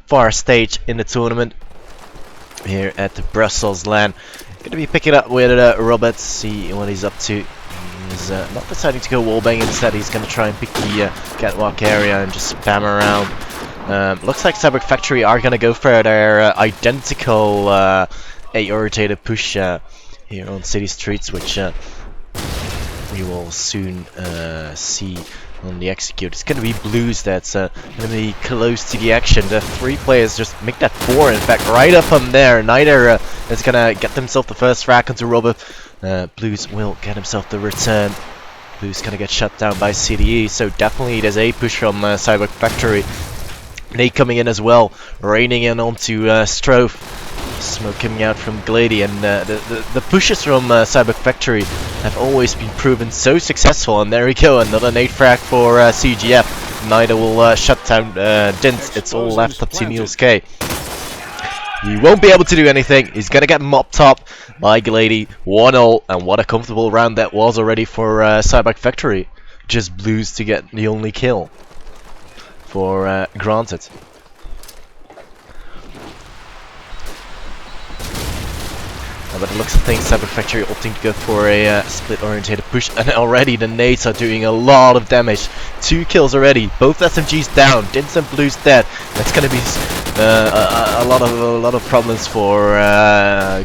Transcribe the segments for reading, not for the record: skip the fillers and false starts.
far stage in the tournament here at the Brussels LAN. Gonna be picking up with Robert, see what he's up to. He's not deciding to go wallbang, instead he's gonna try and pick the catwalk area and just spam around. Looks like Cyborg Factory are gonna go for their identical A-orientated push here on city streets, which we will soon see on the execute. It's gonna be Blues that's gonna be close to the action. The three players just make that four, in fact, right up on there. Neither is gonna get himself the first frag onto Robert. Blues will get himself the return. Blues gonna get shut down by CDE, so definitely there's a push from Cyborg Factory. They coming in as well, raining in onto Strofe. Smoke coming out from Glady, and the pushes from Cyborg Factory have always been proven so successful. And there we go, another nade frag for CGF. Neither will shut down Dint. It's all left up to Niels K. He won't be able to do anything. He's gonna get mopped up by Glady. 1-0, and what a comfortable round that was already for Cyborg Factory. Just Blues to get the only kill for granted. But it looks of things, Cyborg Factory opting to go for a split-orientated push, and already the nades are doing a lot of damage. 2 kills already, both SMGs down, Dins and Blues dead. That's gonna be a lot of problems for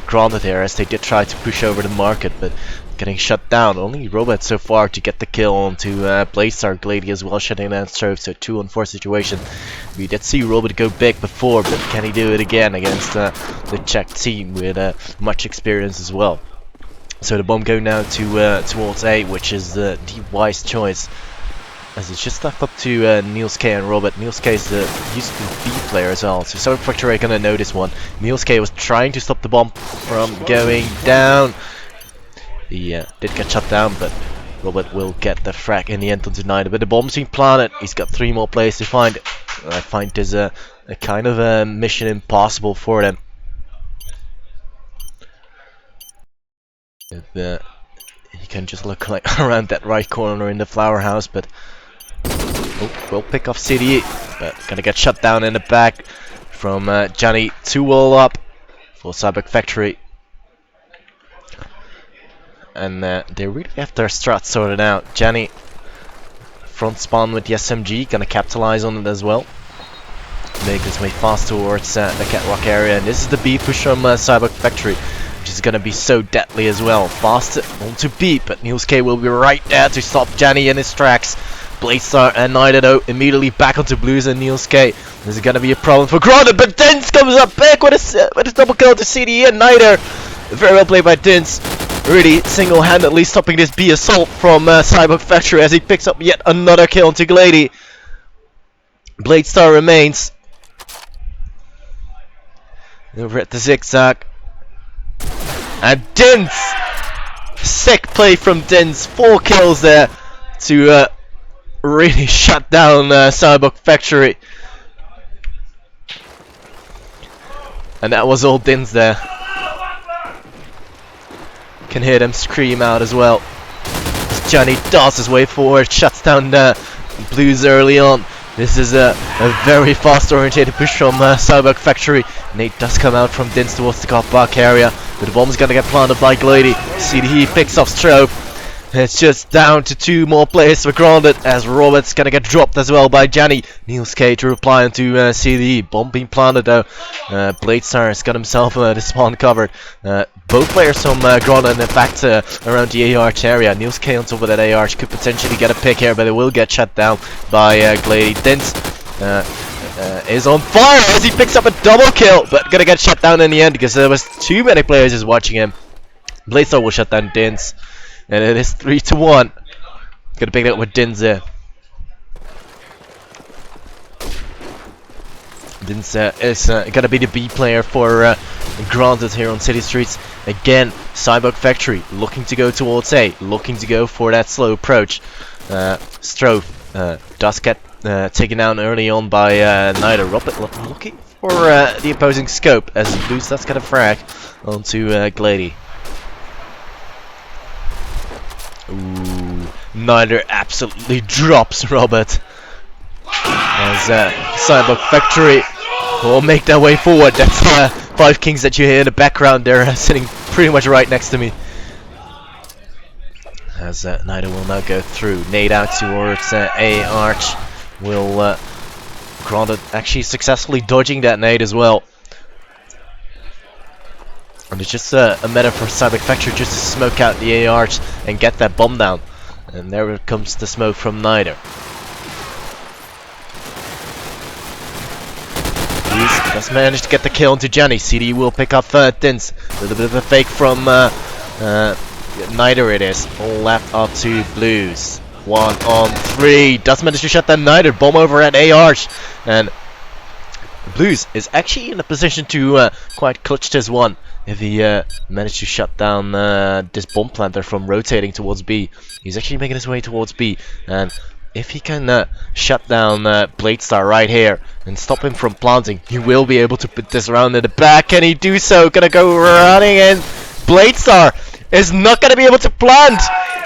Granted here, as they did try to push over the market, but getting shut down. Only Robot so far to get the kill onto Bladestar. Glady as well shutting down Strofe, so 2-on-4 situation. We did see Robot go big before, but can he do it again against the Czech team with much experience as well? So the bomb going now to towards A, which is the wise choice, as it's just left up to Niels K and Robert. Niels K is the used to B player as well, so Cyborg Factory are gonna know this one. Niels K was trying to stop the bomb from going down. He did get shut down, but Robert will get the frag in the end onto Neither. But the bomb's been planted. He's got 3 more players to find. I find this a kind of a mission impossible for them. He can just look like around that right corner in the flower house, but will pick off CDE. But gonna get shut down in the back from Johnny. 2-all up for Cyborg Factory. And they really have their strat sorted out. Jenny front spawn with the SMG, gonna capitalize on it as well. Make his way fast towards the catwalk area, and this is the B push from Cyborg Factory, which is gonna be so deadly as well. Fast onto B, but Niels K will be right there to stop Jenny in his tracks. Bladestar and Neither though immediately back onto Blues and Niels K. This is gonna be a problem for Granted, but Dins comes up big with a double kill to CDE and Neither. Very well played by Dins. Really single-handedly stopping this B assault from Cyborg Factory as he picks up yet another kill onto Glady. Bladestar remains over at the zigzag, and Dins, sick play from Dins, 4 kills there to really shut down Cyborg Factory, and that was all Dins there. Can hear them scream out as well. As Johnny darts his way forward, shuts down Blues early on. This is a very fast orientated push from Cyborg Factory. Nate does come out from Dins towards the car park area, but the bomb's gonna get planted by Glady. CDE picks off Strobe. It's just down to 2 more players for Granted, as Robert's gonna get dropped as well by Johnny. Niels K to reply onto CDE. Bomb being planted though. Bladestar has got himself the spawn covered. Both players from Granted, in fact, around the A-arch area. Niels K on top of that A-arch could potentially get a pick here, but it will get shut down by Glady. Dins is on fire as he picks up a double kill, but gonna get shut down in the end because there was too many players just watching him. Bladestar will shut down Dins. And it is 3-1. Gonna pick it up with Dins there. Dins is gonna be the B player for Granted here on City Streets. Again, Cyborg Factory looking to go towards A, looking to go for that slow approach. Strofe does get taken down early on by Neither. Robert looking for the opposing scope as Blues does get a frag onto Glady. Ooh, Neither absolutely drops Robert as Cyborg Factory will make their way forward. That's 5 Kings that you hear in the background. They're sitting pretty much right next to me. As Nida will now go through. Nade out towards A Arch. Will Granted actually successfully dodging that nade as well. And it's just a matter for Cyborg Factory just to smoke out the A Arch and get that bomb down. And there comes the smoke from Nida. He does manage to get the kill onto Jenny. CD will pick up Dins. A little bit of a fake from Nida it is. All left up to Blues. 1 on 3. Does manage to shut down Nida. Bomb over at A Arch. And Blues is actually in a position to quite clutch this one. If he managed to shut down this bomb planter from rotating towards B. He's actually making his way towards B. And if he can shut down Bladestar right here and stop him from planting, he will be able to put this round in the back. Can he do so? Gonna go running in. Bladestar is not gonna be able to plant.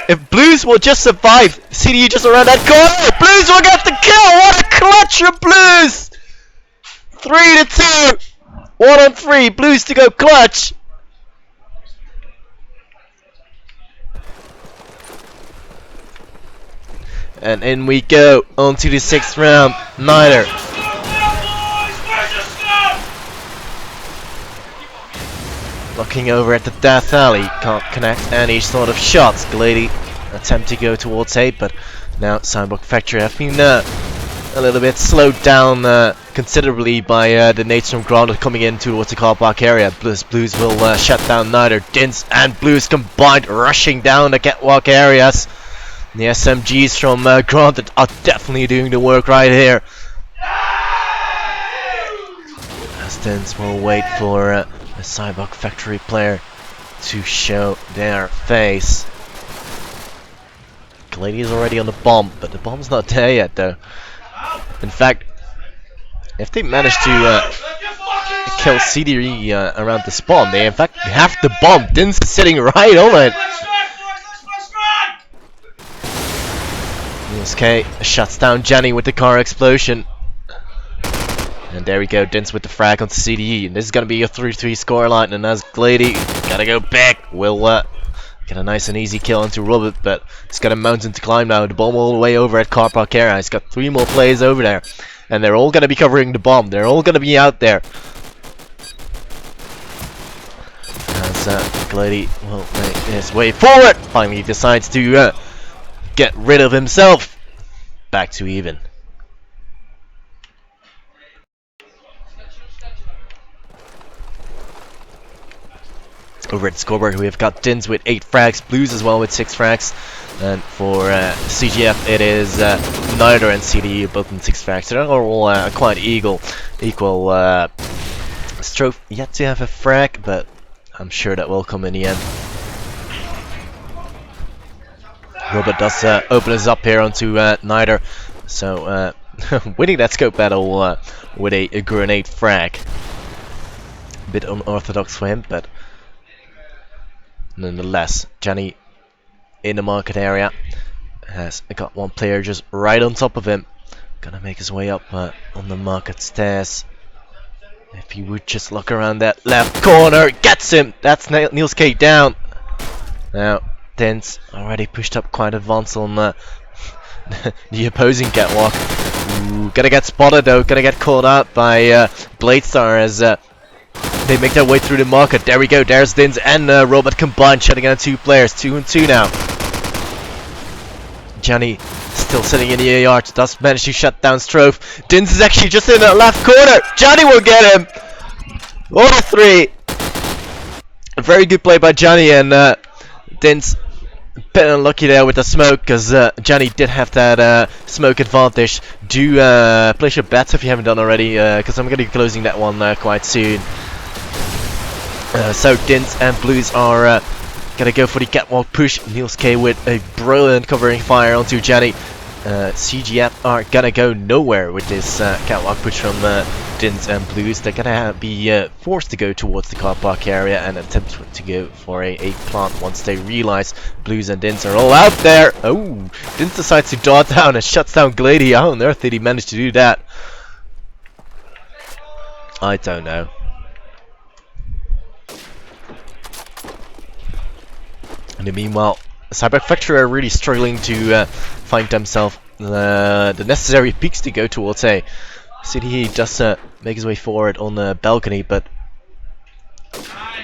If Blues will just survive, CD just around that corner. Blues will get the kill. What a clutch from Blues! 3-2. 1 on 3. Blues to go clutch. And in we go, on to the 6th round. Nida. Looking over at the Death Alley, can't connect any sort of shots. Glady attempt to go towards 8, but now Cyborg Factory have been a little bit slowed down considerably by the nades from ground coming in towards the car park area. Blues will shut down Nida. Dins and Blues combined, rushing down the catwalk areas. The SMGs from Granted are definitely doing the work right here. As Dins will wait for a Cyborg Factory player to show their face. Glady is already on the bomb, but the bomb's not there yet though. In fact, if they manage to kill CD around the spawn, they in fact have the bomb. Dins is sitting right on it. K shuts down Jenny with the car explosion. And there we go, Dins with the frag onto CDE. And this is going to be a 3-3 scoreline. And as Glady gotta go back, will get a nice and easy kill onto Robert. But he's got a mountain to climb now. The bomb all the way over at car park area. He's got 3 more players over there. And they're all going to be covering the bomb. They're all going to be out there. As Glady will make his way forward. Finally decides to get rid of himself. Back to even. Over at Scoreboard, we have got Dins with 8 frags, Blues as well with 6 frags, and for CGF it is Nida and CDU both in 6 frags. So they're all quite equal. Strofe yet to have a frag, but I'm sure that will come in the end. Robert does open us up here onto Nida, so winning that scope battle with a grenade frag. A bit unorthodox for him, but nonetheless, Jenny in the market area has got 1 player just right on top of him. Gonna make his way up on the market stairs. If he would just look around that left corner, gets him! That's Niels K down. Now, Dins already pushed up quite advanced on the opposing catwalk. Ooh, gonna get spotted though, gonna get caught out by Bladestar as they make their way through the market. There we go, there's Dins and Robert combined, shutting down 2 players, 2 and 2 now. Johnny still sitting in the AR, does manage to shut down Strofe. Dins is actually just in the left corner. Johnny will get him. 1-3. A very good play by Johnny, and Dins a bit unlucky there with the smoke, because Johnny did have that smoke advantage. Do place your bets if you haven't done already, because I'm going to be closing that one quite soon. So Dins and Blues are gonna go for the catwalk push. Niels K with a brilliant covering fire onto Jenny. CGF are gonna go nowhere with this catwalk push from Dins and Blues. They're gonna be forced to go towards the car park area and attempt to go for a plant once they realize Blues and Dins are all out there. Oh, Dins decides to dart down and shuts down Glady. How on earth did he manage to do that? I don't know. And meanwhile, Cyborg Factory are really struggling to find themselves the necessary peaks to go towards A. CDE does make his way forward on the balcony, but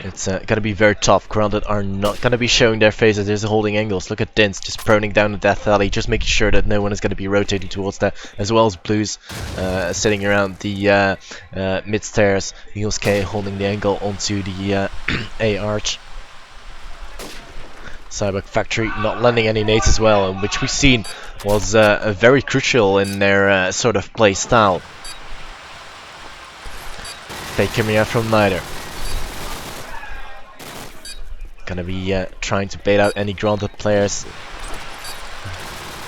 it's gonna be very tough. Grounded are not gonna be showing their faces. There's holding angles. Look at Dins just proning down the Death Alley, just making sure that no one is gonna be rotating towards that, as well as Blues sitting around the mid stairs. Niels K holding the angle onto the A arch. Cyborg Factory not landing any nades as well, which we've seen was very crucial in their sort of play style. Fake coming out from Nider. Gonna be trying to bait out any grounded players.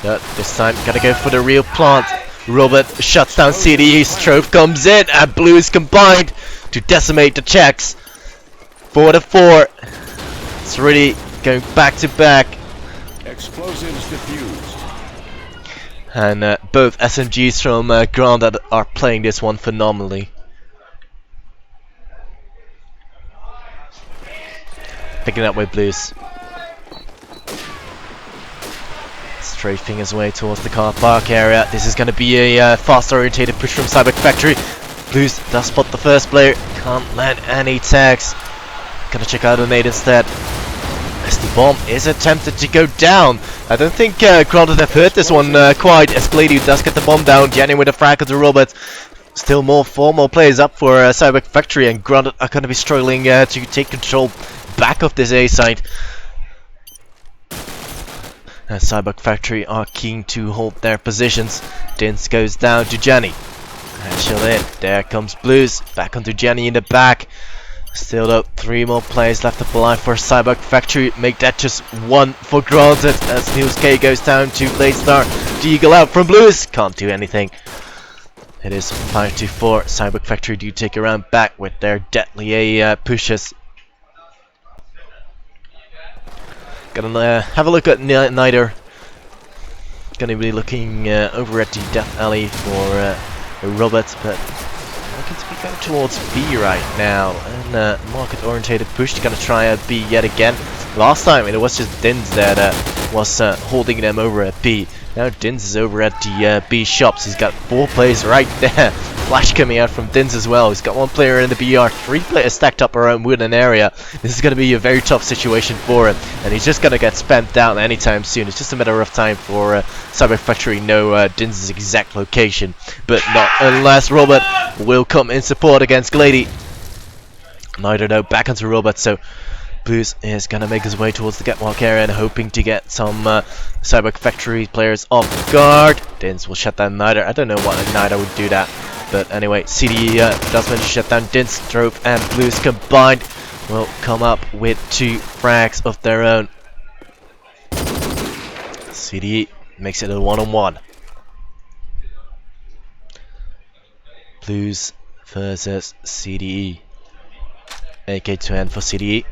But this time, gotta go for the real plant. Robert shuts down CDE. Strobe comes in, and Blues combined to decimate the checks. 4-4. It's really going back to back. Explosives diffused. And both SMGs from Grounded are playing this one phenomenally. Picking up with Blues. Strafing his way towards the car park area. This is going to be a fast orientated push from Cyborg Factory. Blues does spot the first player. Can't land any tags. Gonna check out a nade instead. As the bomb is attempted to go down. I don't think Grounded have heard this one quite, as Glady does get the bomb down. Jenny with a frag onto Robert. Still more formal players up for Cyborg Factory, and Grounded are going to be struggling to take control back of this A site. Cyborg Factory are keen to hold their positions. Dins goes down to Jenny. Headshot in. There comes Blues. Back onto Jenny in the back. Still though, 3 more players left up alive for Cyborg Factory. Make that just 1 for Granted as Niels K goes down to Bladestar. Deagle out from Blues. Can't do anything. It is 5-4. Cyborg Factory do take a round back with their deadly A pushes. Gonna have a look at Nider. Gonna be looking over at the Death Alley for Robert, but looking to be going towards B right now. And market orientated push, gonna try a B yet again. Last time it was just Dins that was holding them over at B. Now Dins is over at the B shops. He's got 4 players right there. Flash coming out from Dins as well. He's got 1 player in the BR, 3 players stacked up around wooden area. This is going to be a very tough situation for him, and he's just going to get spent down anytime soon. It's just a matter of time for Cyborg Factory know Dins' exact location, but not unless Robert will come in support against Glady. Neither though, back onto Robert, so Blues is going to make his way towards the catwalk area and hoping to get some Cyborg Factory players off guard. Dins will shut down Nider. I don't know why Nider would do that. But anyway, CD does manage to shut down Dins. Strobe and Blues combined will come up with 2 frags of their own. CD makes it a 1-on-1. Blues versus CDE. AK2N for CDE.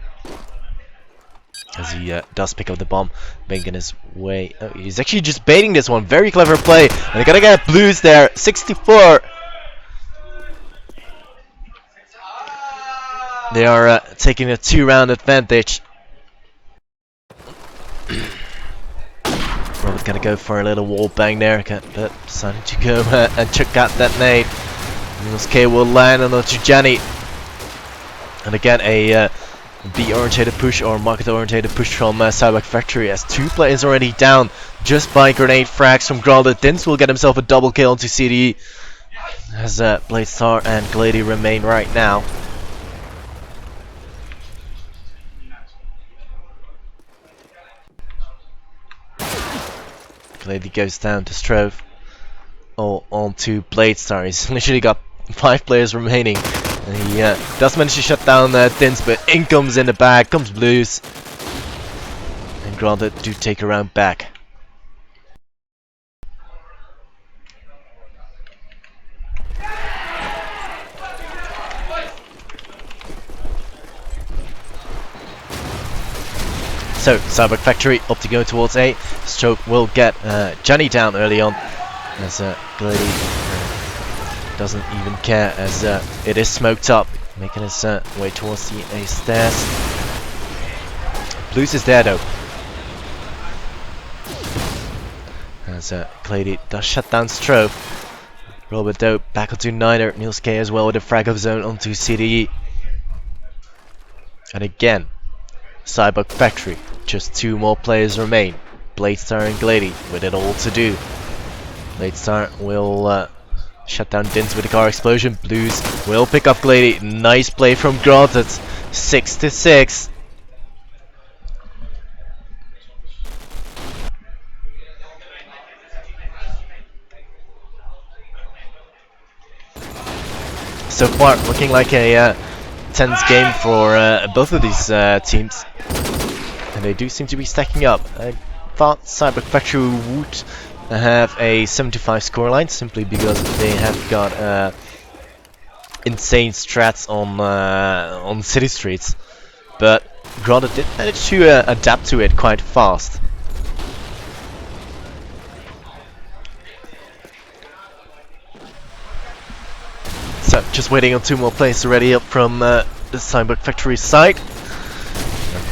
As he does pick up the bomb, making his way. Oh, he's actually just baiting this one. Very clever play. And they're gonna get Blues there. 64. They are taking a 2-round advantage. Robert's gonna go for a little wall bang there, but deciding to go and check out that nade. Niels K will land onto Jenny. And again, a B-orientated push or market-orientated push from Cyborg Factory, as 2 players already down just by grenade frags from Grounded. Dins will get himself a double kill onto CDE, as Bladestar and Glady remain right now. Glady goes down to Strove. Oh, onto Bladestar. He's literally got 5 players remaining. And he does manage to shut down Dins, but in comes in the back, comes Blues. And Grounded do take a round back. So, Cyborg Factory up to go towards A. Stroke will get Johnny down early on, as Glady doesn't even care as it is smoked up, making his way towards the A stairs. Blues is there though. As Clady does shut down Strove. Robert though back onto Niner. Niels K as well with a frag of his own onto CDE. And again, Cyborg Factory. Just 2 more players remain. Bladestar and Glady with it all to do. Bladestar will shut down Dins with a car explosion. Blues will pick up Glady. Nice play from Granted. 6-6. So far, looking like a tense game for both of these teams. And they do seem to be stacking up. I thought Cyborg Factory would have a 75 scoreline simply because they have got insane strats on city streets, but Grada did manage to adapt to it quite fast. So just waiting on 2 more players already up from the Cyborg Factory side.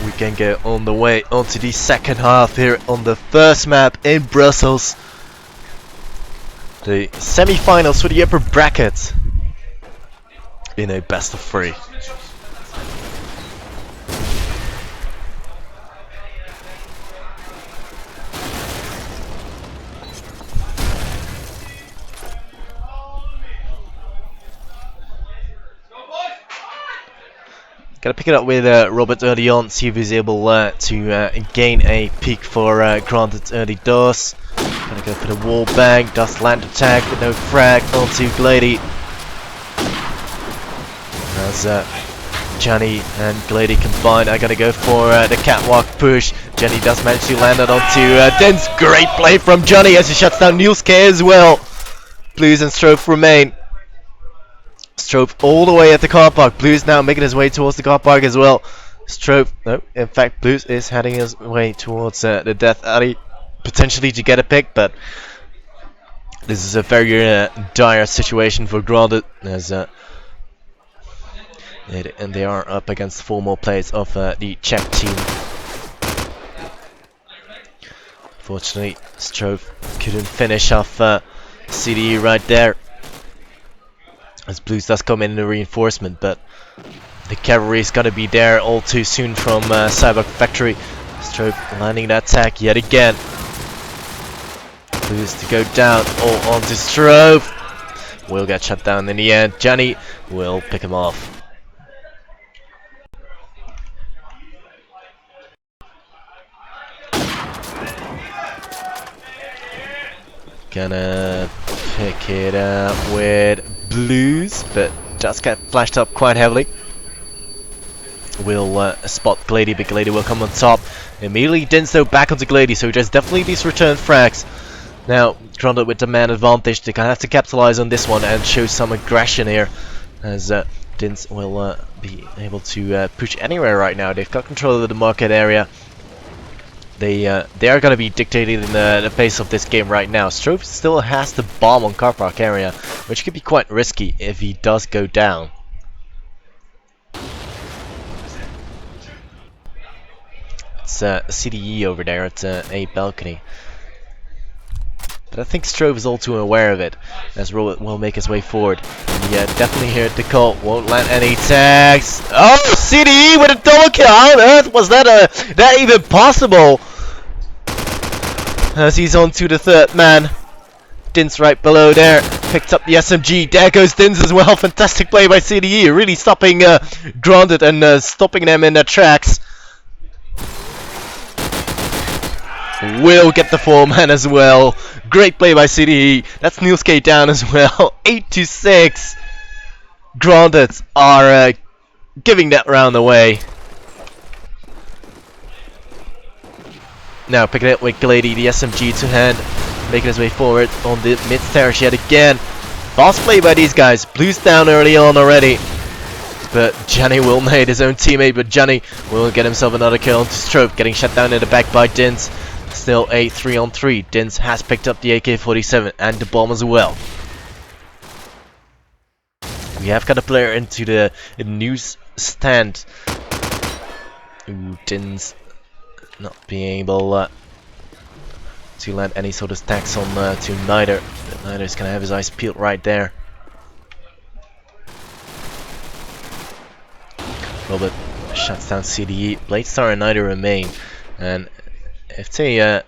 We can go on the way onto the second half here on the first map in Brussels. The semi-finals for the upper bracket in a best of 3. Gotta pick it up with Robert early on, see if he's able to gain a peek for Granted early doors. Gonna go for the wall bang, does land attack with no frag onto Glady. As Johnny and Glady combined, I gotta go for the catwalk push. Johnny does manage to land it onto Dins. Great play from Johnny as he shuts down Niels K as well. Blues and Strove remain. Strove all the way at the car park. Blues now making his way towards the car park as well. Strove, no, in fact Blues is heading his way towards the Death Alley, potentially to get a pick, but this is a very dire situation for Grounded as and they are up against 4 more players of the Czech team. Fortunately, Strove couldn't finish off CDE right there. As Blues does come in a reinforcement, but the cavalry is gonna be there all too soon from Cyborg Factory. Strove landing that attack yet again. Blues to go down, all onto Strove. Will get shut down in the end. Johnny will pick him off. Gonna pick it up with Blues, but just get flashed up quite heavily. Will spot Glady, but Glady will come on top. Immediately Dins though back onto Glady, so there's definitely these return frags. Now, Grundle with the man advantage, they're gonna have to capitalize on this one and show some aggression here, as Dins will be able to push anywhere right now. They've got control of the market area. They are going to be dictating the pace of this game right now. Strove still has the bomb on car park area, which could be quite risky if he does go down. It's CDE over there at a balcony. But I think Strove is all too aware of it, as Robert will make his way forward. Yeah, definitely heard the call, won't land any tags. Oh, CDE with a double kill! How on earth was that even possible? As he's on to the 3rd man. Dins right below there, picked up the SMG, there goes Dins as well. Fantastic play by CDE, really stopping Grounded and stopping them in their tracks. Will get the 4-man as well. Great play by CDE. That's Niels K down as well. 8-6. Grounded are giving that round away. Now picking it with Glady, the SMG to hand, making his way forward on the mid stairs yet again. Fast play by these guys. Blues down early on already. But Johnny will nade his own teammate, but Johnny will get himself another kill onto Strove, getting shut down in the back by Dins. Still a 3-on-3. Dins has picked up the AK-47 and the bomb as well. We have got a player into the news stand. Ooh, Dins not being able to land any sort of stacks on to Neither. Neither's gonna have his eyes peeled right there. Robert shuts down CDE. Bladestar and Neither remain, and if they had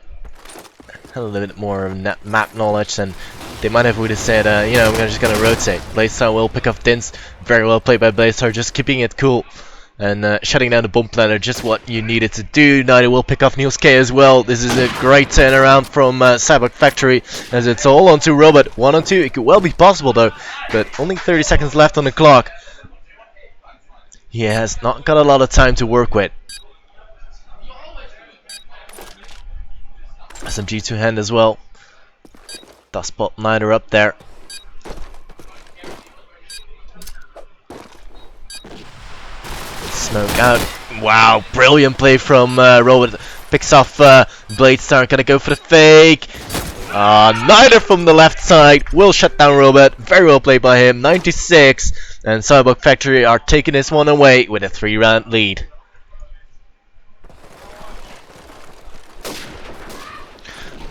a little bit more map knowledge, then they might have would have said, you know, we're just gonna rotate. Bladestar will pick off Dins. Very well played by Bladestar, just keeping it cool and shutting down the bomb planner, just what you needed to do. Neither will pick off Niels K as well. This is a great turnaround from Cyborg Factory, as it's all onto Robert. 1 on 2, it could well be possible though, but only 30 seconds left on the clock. He has not got a lot of time to work with. SMG two-hand as well. Does spot Neither up there. Smoke out. Wow, brilliant play from Robert. Picks off Bladestar. Gonna go for the fake. Neither from the left side will shut down Robert. Very well played by him. 96. And Cyborg Factory are taking this one away with a 3-round lead.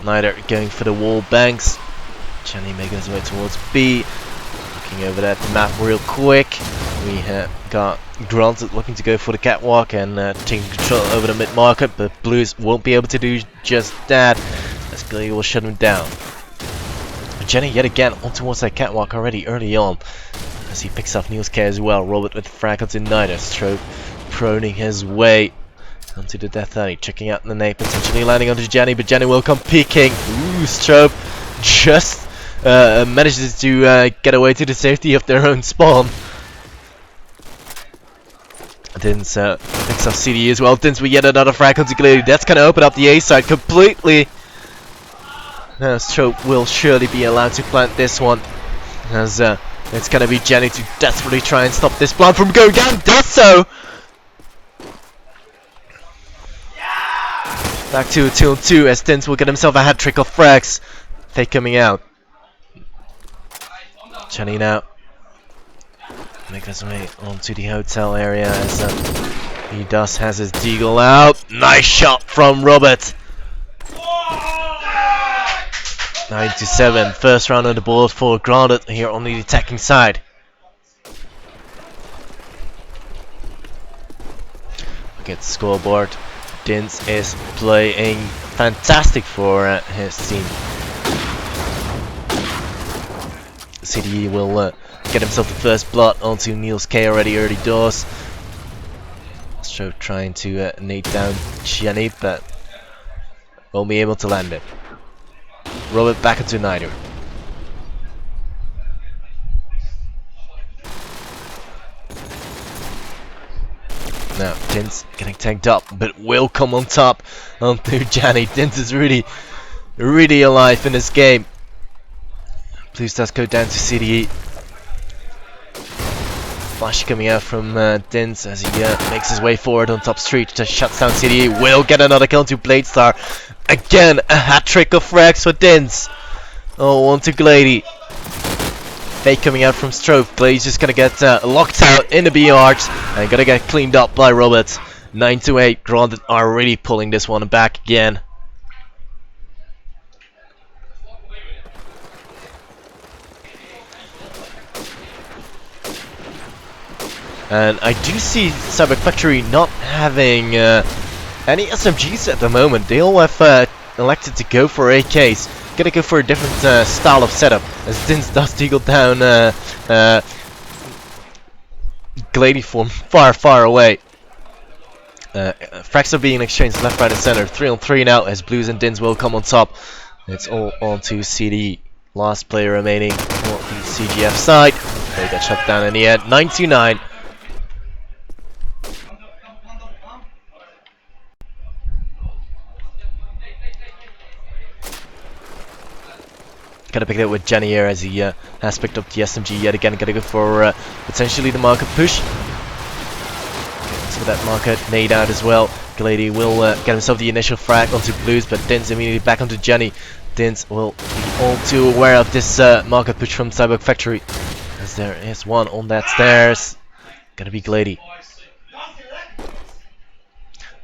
Neither going for the wall banks. Jenny making his way towards B. Looking over that map real quick. We have got Granted looking to go for the catwalk and taking control over the mid-market, but Blues won't be able to do just that, as Glee will shut him down. Jenny yet again on towards that catwalk already early on, as he picks off Niels K as well. Robert with the frag onto Neither. Strobe proning his way onto the Death Alley, checking out the nade, potentially landing onto Jenny, but Jenny will come peeking. Ooh, Strobe just manages to get away to the safety of their own spawn. Dins picks up CD as well. Dins with yet another frag onto Glady. That's going to open up the A side completely. Now Strobe will surely be allowed to plant this one, as it's going to be Jenny to desperately try and stop this plant from going down. Does so! Back to a 2-on-2 as Dins will get himself a hat-trick of frags. Fake coming out. Jenny now make his way onto the hotel area, as he has his deagle out. Nice shot from Robert. 9-7. First round on the board for Grounded here on the attacking side. Look at the scoreboard. Dins is playing fantastic for his team. CDE will get himself the first blood onto Niels K already early doors. So trying to nade down Jenny, but won't be able to land it. Robert back into Neither. Now Dins getting tanked up, but will come on top onto Jenny. Dins is really alive in this game. Blues does go down to CDE. Flash coming out from Dins as he makes his way forward on top street. Just shuts down CDE. Will get another kill to Bladestar. Again, a hat-trick of frags for Dins. Oh, on to Glady. Fake coming out from Strobe. Glady's just gonna get locked out in the B arch and gonna get cleaned up by Robert. 9-8. Grounded are really pulling this one back again. And I do see Cyborg Factory not having any SMGs at the moment. They all have elected to go for AKs. Gonna go for a different style of setup, as Dins does deagle down Glady from far away. Frags are being exchanged left, right and center. 3-on-3 now, as Blues and Dins will come on top. It's all on to CD. Last player remaining on the CGF side. They got shut down in the end. 9-9. Gonna pick it up with Jenny here, as he has picked up the SMG yet again. Gonna go for potentially the market push. So that market nade out as well. Glady will get himself the initial frag onto Blues, but Dins immediately back onto Jenny. Dins will be all too aware of this market push from Cyborg Factory, as as there is one on that stairs. Gonna be Glady.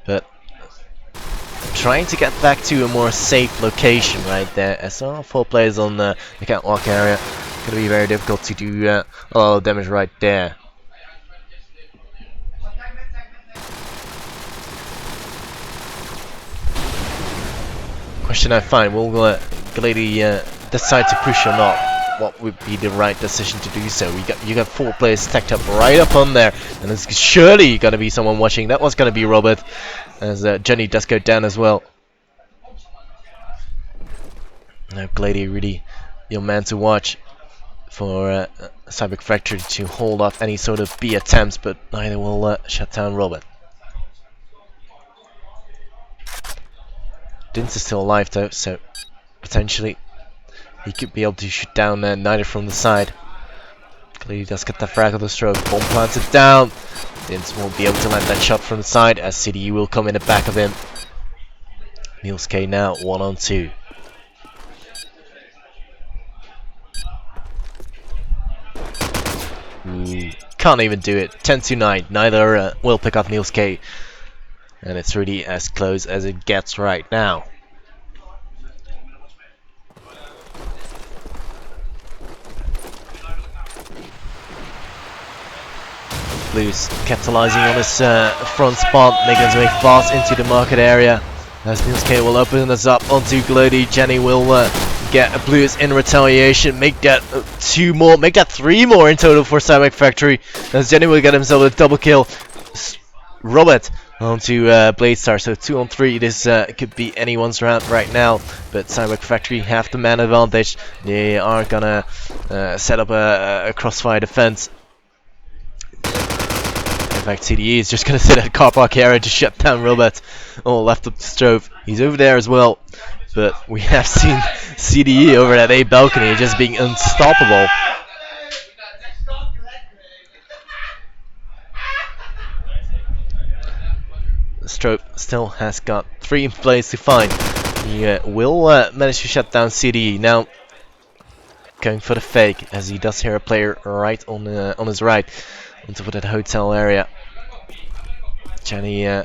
But trying to get back to a more safe location right there. As 4 players on the catwalk area. Gonna be very difficult to do a lot of damage right there. Question I find, will Glady decide to push or not? What would be the right decision to do so? You got 4 players stacked up right up on there, and there's surely gonna be someone watching. That was gonna be Robert, as Jenny does go down as well. Now Glady really your man to watch for Cyborg Factory to hold off any sort of B attempts, but neither will shut down Robert. Dins is still alive though, so potentially he could be able to shoot down neither from the side. Glady does get the frag of the stroke. Bomb planted down. Dins won't be able to land that shot from the side as CDE will come in the back of him. Niels K now 1 on 2. Ooh, can't even do it. 10-9. Neither will pick up Niels K. And it's really as close as it gets right now. Blues capitalizing on his front spot, making his way fast into the market area. As Niels K will open us up onto Glady. Jenny will get Blues in retaliation, make that 2 more, make that 3 more in total for Cyborg Factory. As Jenny will get himself a double kill. Robert onto Bladestar, so 2 on 3. This could be anyone's round right now, but Cyborg Factory have the man advantage. They are gonna set up a crossfire defense. In fact, CDE is just gonna sit at car park area to shut down Robert. Oh, left up the stove. He's over there as well, but we have seen CDE over at A balcony just being unstoppable. Strobe still has got 3 plays to find. He will manage to shut down CDE. Now going for the fake, as he does hear a player right on his right, on top of that hotel area. Jenny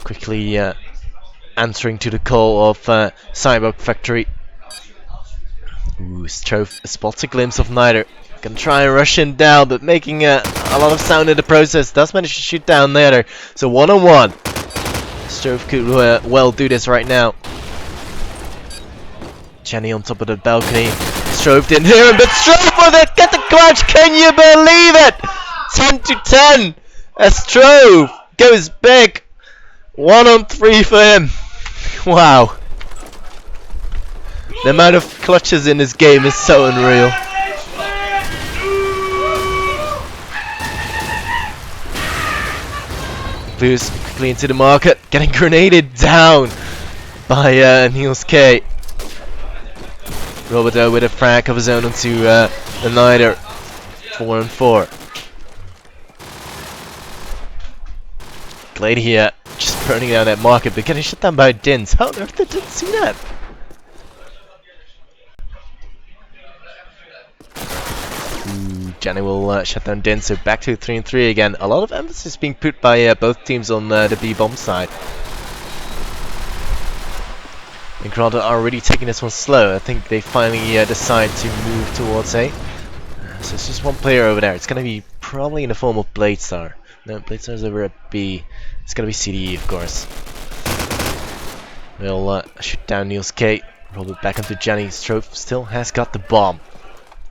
quickly answering to the call of Cyborg Factory. Ooh, Strobe spots a glimpse of neither. Gonna try and rush him down, but making a lot of sound in the process. Does manage to shoot down neither. So 1 on 1. Strobe could well do this right now. Jenny on top of the balcony. Strobe didn't hear him, but Strobe with it! Get the clutch! Can you believe it? 10-10! As Strobe goes big. 1 on 3 for him. Wow. The amount of clutches in this game is so unreal. Blues quickly into the market, getting grenaded down by Niels K. Robert with a frag of his own onto the Nider. 4 on 4. Glady here, just burning down that market, but getting shut down by Dins. How on earth did Dins see that? Jenny will shut down Dins, so back to 3 on 3 again. A lot of emphasis being put by both teams on the B-bomb side. And Granted are really taking this one slow. I think they finally decide to move towards A. So it's just 1 player over there. It's going to be probably in the form of Bladestar. No, Bladestar's over at B. It's going to be CDE, of course. We'll shoot down Niels K. Roll it back into Jenny. Strobe still has got the bomb.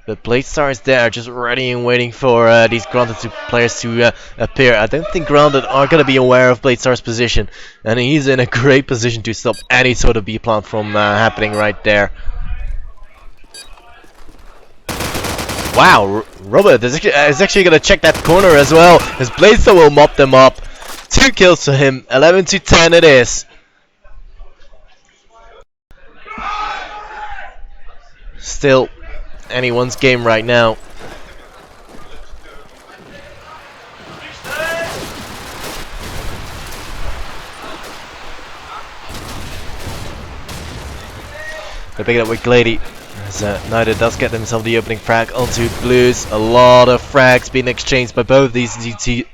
But Bladestar is there, just ready and waiting for these Grounded players to appear. I don't think Grounded are going to be aware of Bladestar's position. And he's in a great position to stop any sort of B-plant from happening right there. Wow, Robert is actually going to check that corner as well, as Bladestar will mop them up. 2 kills for him, 11-10 it is. Still anyone's game right now. They're picking up with Glady. as Neither does get himself the opening frag onto Blues. A lot of frags being exchanged by both of these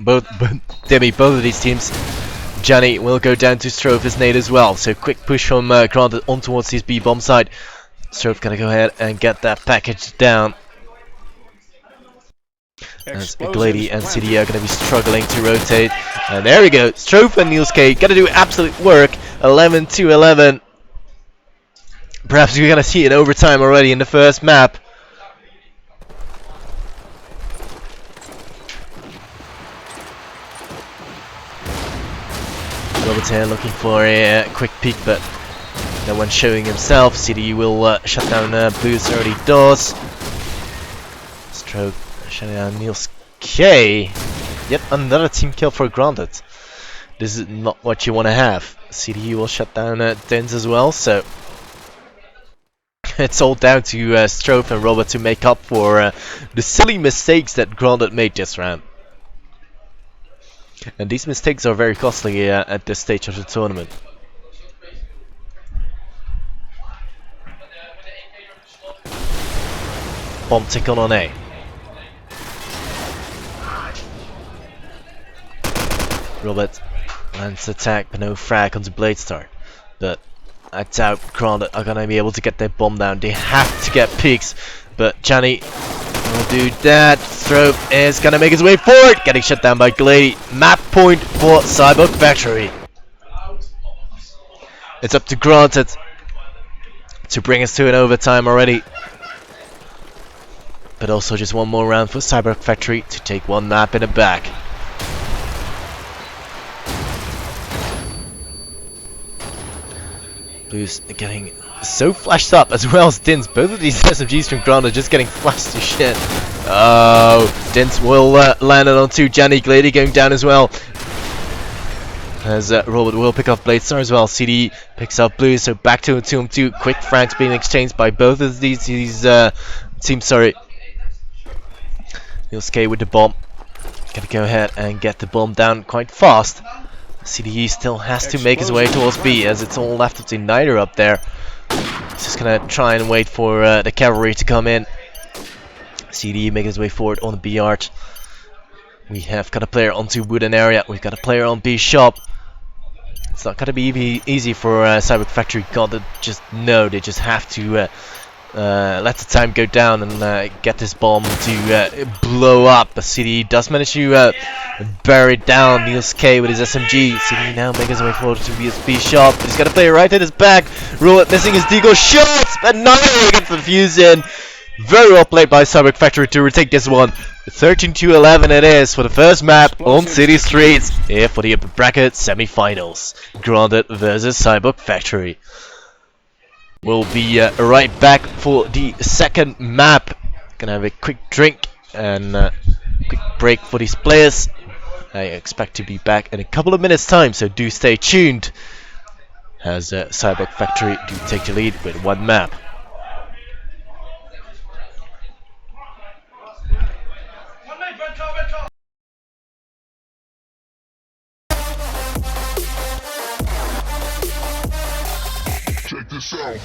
both of these teams. Johnny will go down to Strove his nade as well, so quick push from Granted on towards his B bomb side. Strove gonna go ahead and get that package down. As Glady and CD are going to be struggling to rotate. And there we go. Strove and Niels K going to do absolute work. 11-11. Perhaps we're going to see it overtime already in the first map. Robert's here looking for a quick peek, but no one showing himself. CD will shut down Boost, already does. Strove shutting down Niels K. Yet another team kill for Granted. This is not what you want to have. CD will shut down Dens as well, so it's all down to Strove and Robert to make up for the silly mistakes that Granted made this round. And these mistakes are very costly at this stage of the tournament. Bomb tickle on A. Robert lands attack, but no frag onto Bladestar. But I doubt Granted are gonna be able to get their bomb down. They have to get peaks, but Johnny will do that. Strove is gonna make his way forward, getting shut down by Glady. Map point for Cyborg Factory. It's up to Granted to bring us to an overtime already. But also just one more round for Cyborg Factory to take one map in the back. Blues getting so flashed up as well as Dins. Both of these SMGs from Ground are just getting flashed to shit. Oh, Dins will land it onto Johnny. Glady going down as well. As Robert will pick up Bladestar as well. CD picks up Blues, so back to a 2-on-2. Quick frags being exchanged by both of these teams. Sorry. Niels K with the bomb. Gonna go ahead and get the bomb down quite fast. CDE still has to make his way towards B, as it's all left up to Neither up there. He's just gonna try and wait for the cavalry to come in. CDE making his way forward on the B arch. We have got a player onto wooden area. We've got a player on B shop. It's not gonna be easy for Cyborg Factory. God, they just have to let the time go down and get this bomb to blow up. But CD does manage to bury down Niels K with his SMG. CD now making his way forward to BSB shop. He's got a player right at his back. Roulette missing his deagle shots, but Neither gets the fuse in. Very well played by Cyborg Factory to retake this one. 13-11 it is for the first map on City Streets here for the upper bracket semi-finals. Granted versus Cyborg Factory. We'll be right back for the second map. Gonna have a quick drink and quick break for these players. I expect to be back in a couple of minutes time, so do stay tuned as Cyborg Factory do take the lead with one map. Check this out.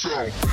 out.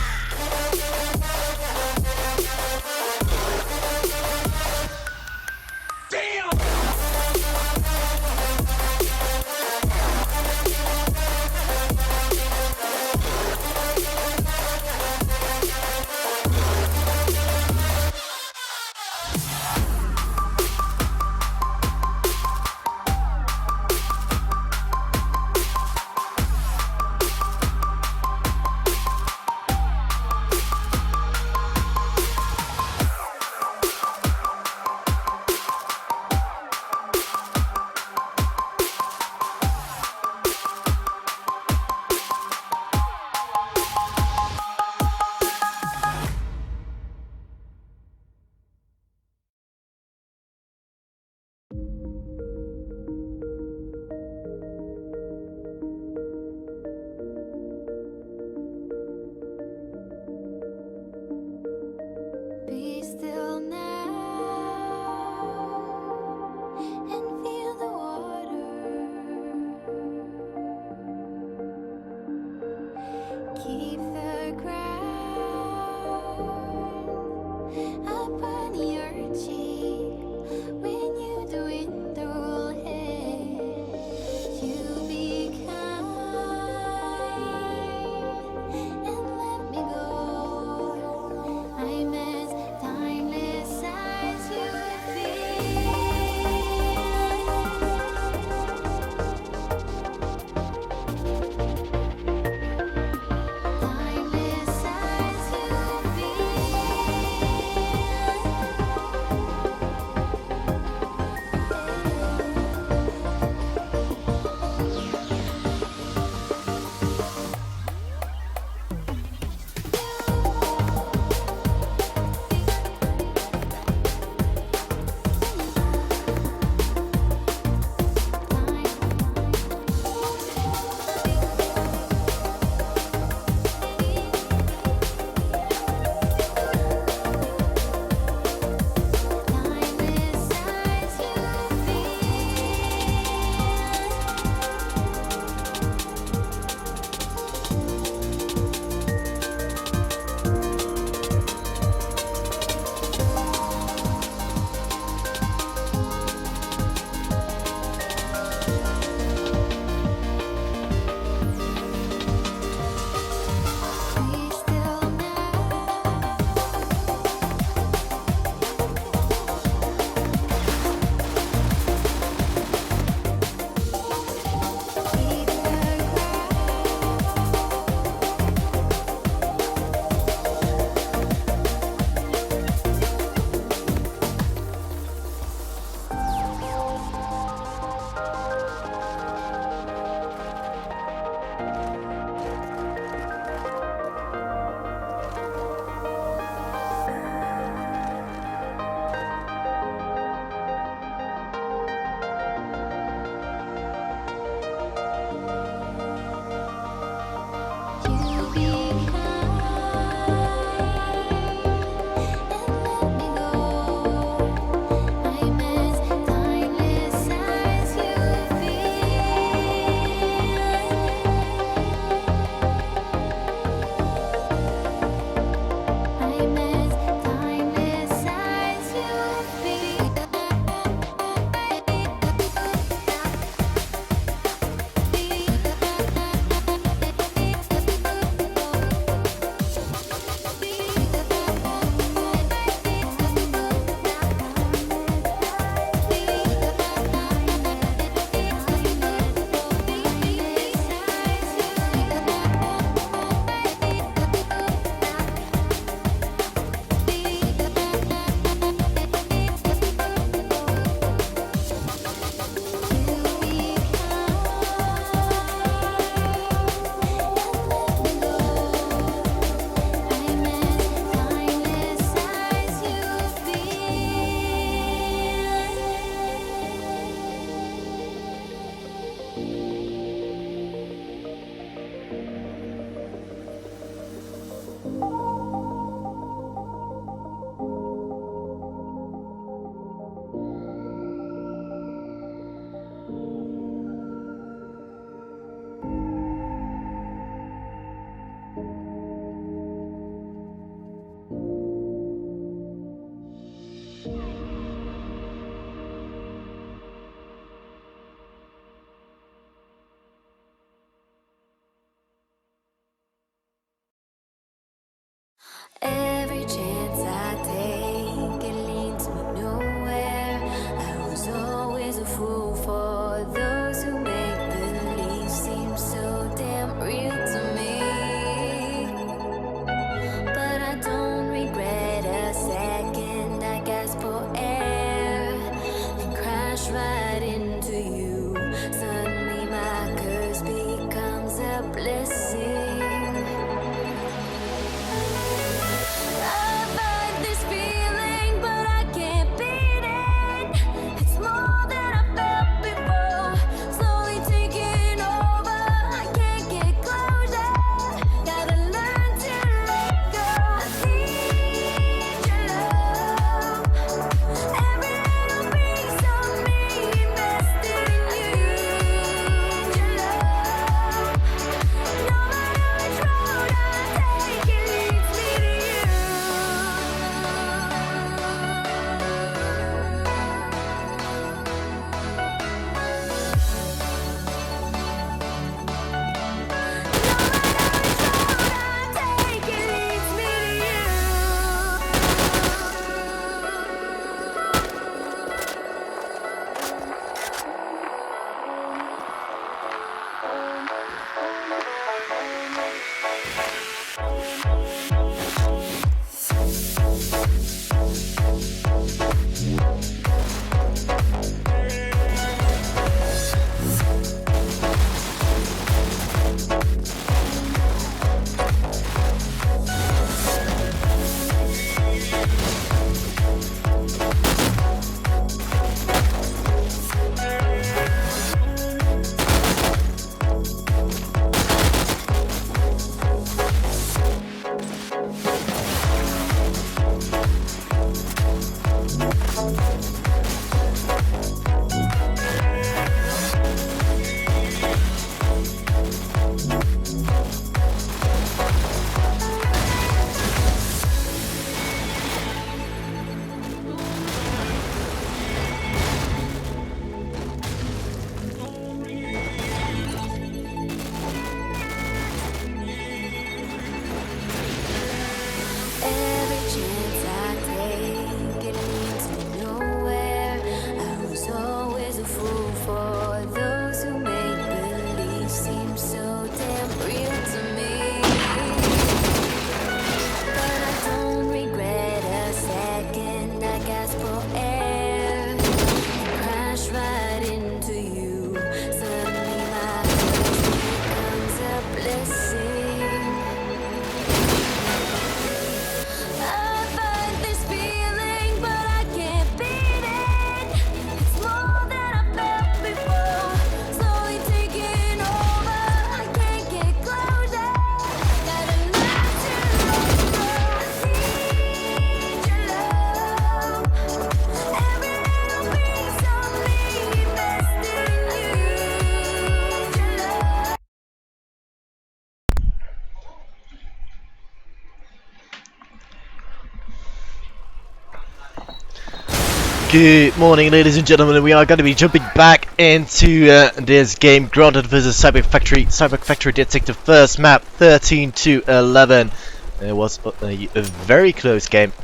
Good morning, ladies and gentlemen. We are going to be jumping back into this game, Grounded vs Cyborg Factory. Cyborg Factory did take the first map, 13-11. It was a very close game.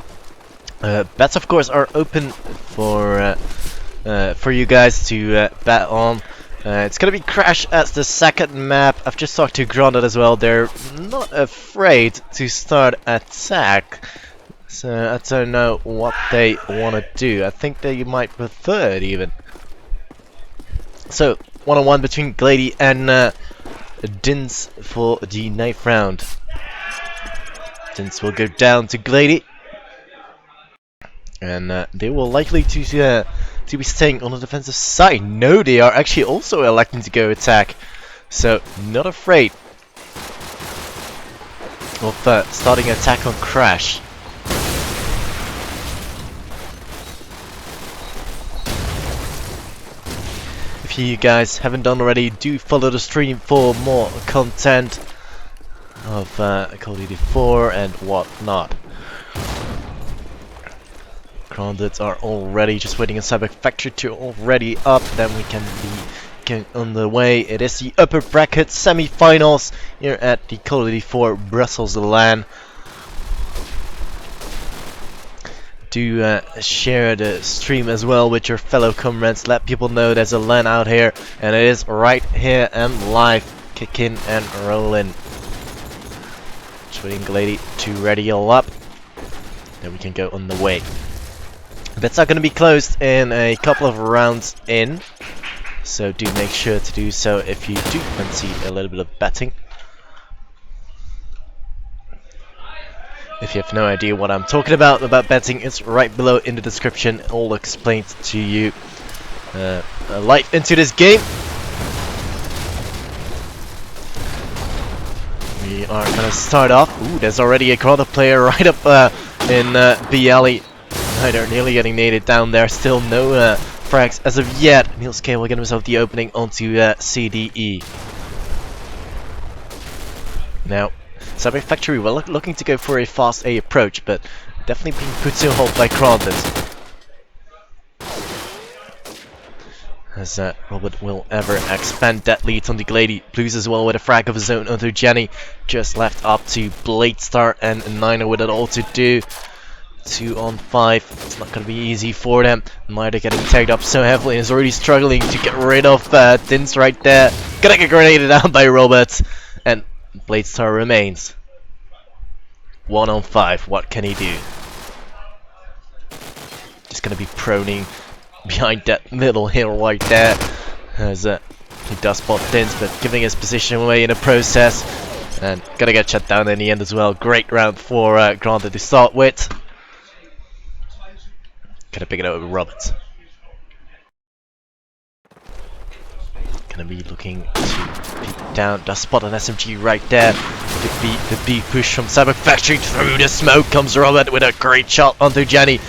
Bets, of course, are open for you guys to bet on. It's going to be Crash as the second map. I've just talked to Grounded as well. They're not afraid to start attack. So I don't know what they want to do. I think they might prefer it even. So 1-on-1 between Glady and Dins for the 9th round. Dins will go down to Glady, and they will likely to be staying on the defensive side. No, they are actually also electing to go attack. So not afraid of starting an attack on Crash. If you guys haven't done already, do follow the stream for more content of Call of Duty 4 and whatnot. Grounded are already just waiting in Cyborg Factory to already up, then we can be getting on the way. It is the upper bracket semi-finals here at the Call of Duty 4 Brussels LAN. Do share the stream as well with your fellow comrades. Let people know there's a LAN out here, and it is right here and live, kicking and rolling. Just waiting Glady to ready all up, then we can go on the way. Bets are going to be closed in a couple of rounds in, so do make sure to do so if you do fancy a little bit of betting. If you have no idea what I'm talking about betting, it's right below in the description, all explained to you. Life into this game. We are gonna start off. Ooh, there's already a Grounded player right up in B alley. They're nearly getting naded down there. Still no frags as of yet. Niels K will get himself the opening onto CDE. Now, Cyborg Factory were looking to go for a fast A approach, but definitely being put to a halt by Grounded. As Robert will ever expand that lead on the Glady. Blues as well with a frag of his own onto Jenny. Just left up to Bladestar and Niner with it all to do. 2 on 5. It's not going to be easy for them. Niner getting tagged up so heavily and is already struggling to get rid of Dins right there. Gonna get grenaded down by Robert. And Bladestar remains. 1 on 5. What can he do? Just gonna be proning behind that little hill right there. As he does spot Dins, but giving his position away in the process. And gonna get shut down in the end as well. Great round for Grounded to start with. Gonna pick it up with Robert. Gonna be looking to peek down. Does spot an SMG right there. The B push from Cyborg Factory through the smoke comes Robert with a great shot onto Jenny.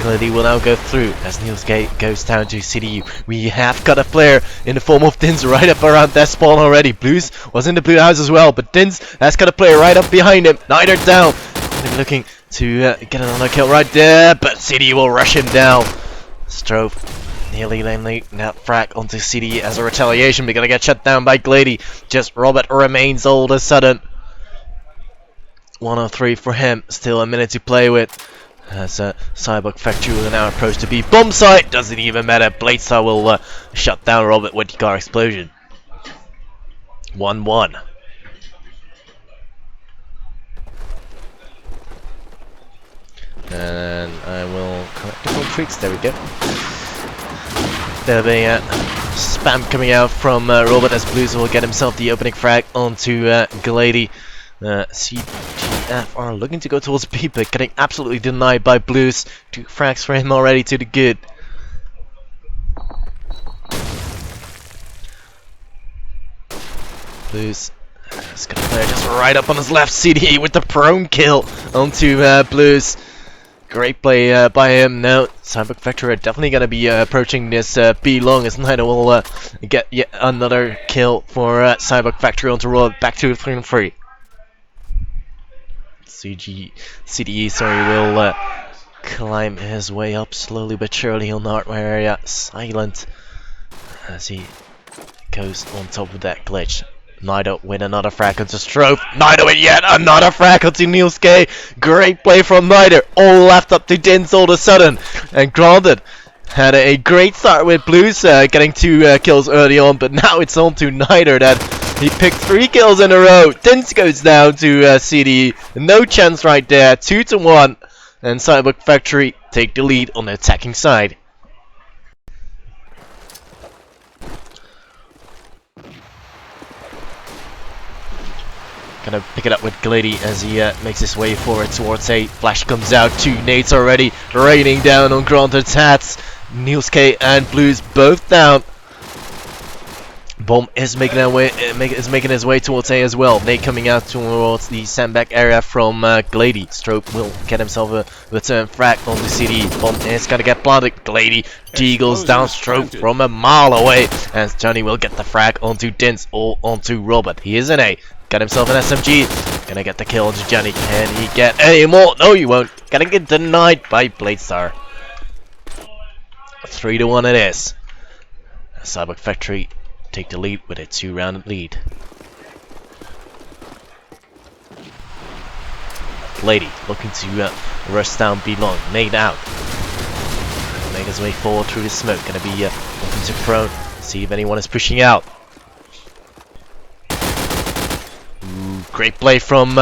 Glady will now go through as Niels Gate goes down to CDU. We have got a flare in the form of Dins right up around that spawn already. Blues was in the blue house as well, but Dins has got a player right up behind him. Niner down. They're looking to get another kill right there, but CDU will rush him down. Strove nearly laying that frag onto CD as a retaliation. We're gonna get shut down by Glady. Just Robert remains all of a sudden. 103 for him. Still a minute to play with. As Cyborg Factory will now approach to be bomb site. Doesn't even matter. Bladestar will shut down Robert with the car explosion. 1-1. And I will collect the gold treats. There we go. There'll be spam coming out from Robert as Blues will get himself the opening frag onto Glady. CGF are looking to go towards B, but getting absolutely denied by Blues. 2 frags for him already to the good. Blues has got a player just right up on his left. CD with the prone kill onto Blues. Great play by him. Now Cyborg Factory are definitely going to be approaching this B long as Niner will get yet another kill for Cyborg Factory onto Robert. Back to 3-3. CDE, sorry, will climb his way up slowly but surely on the hardware area. Silent as he goes on top of that glitch. Nido with another frag onto Strofe. Nido with yet another frag onto Niels K. Great play from Nido. All left up to Dins all of a sudden. And granted, had a great start with Blues, getting 2 kills early on, but now it's on to Nido that he picked 3 kills in a row. Dins goes down to CD. No chance right there. 2-1. And Cyborg Factory take the lead on the attacking side. Gonna pick it up with Glady as he makes his way forward towards A. Flash comes out, 2 nades already raining down on Granted's hats. Niels K and Blues both down. Bomb is making his way towards A as well. Nade coming out towards the sandbag area from Glady. Strope will get himself a return frag on the CD. Bomb is gonna get planted. Glady deagles down Strope from a mile away. As Johnny will get the frag onto Dins or onto Robert. He is an A. Got himself an SMG. Gonna get the kill onto Johnny. Can he get any more? No, he won't. Gonna get denied by Bladestar. 3-1 it is. Cyborg Factory take the lead with a 2-round lead. Lady looking to rush down B long. Nade out. Make his way forward through the smoke. Gonna be looking to prone. See if anyone is pushing out. Great play from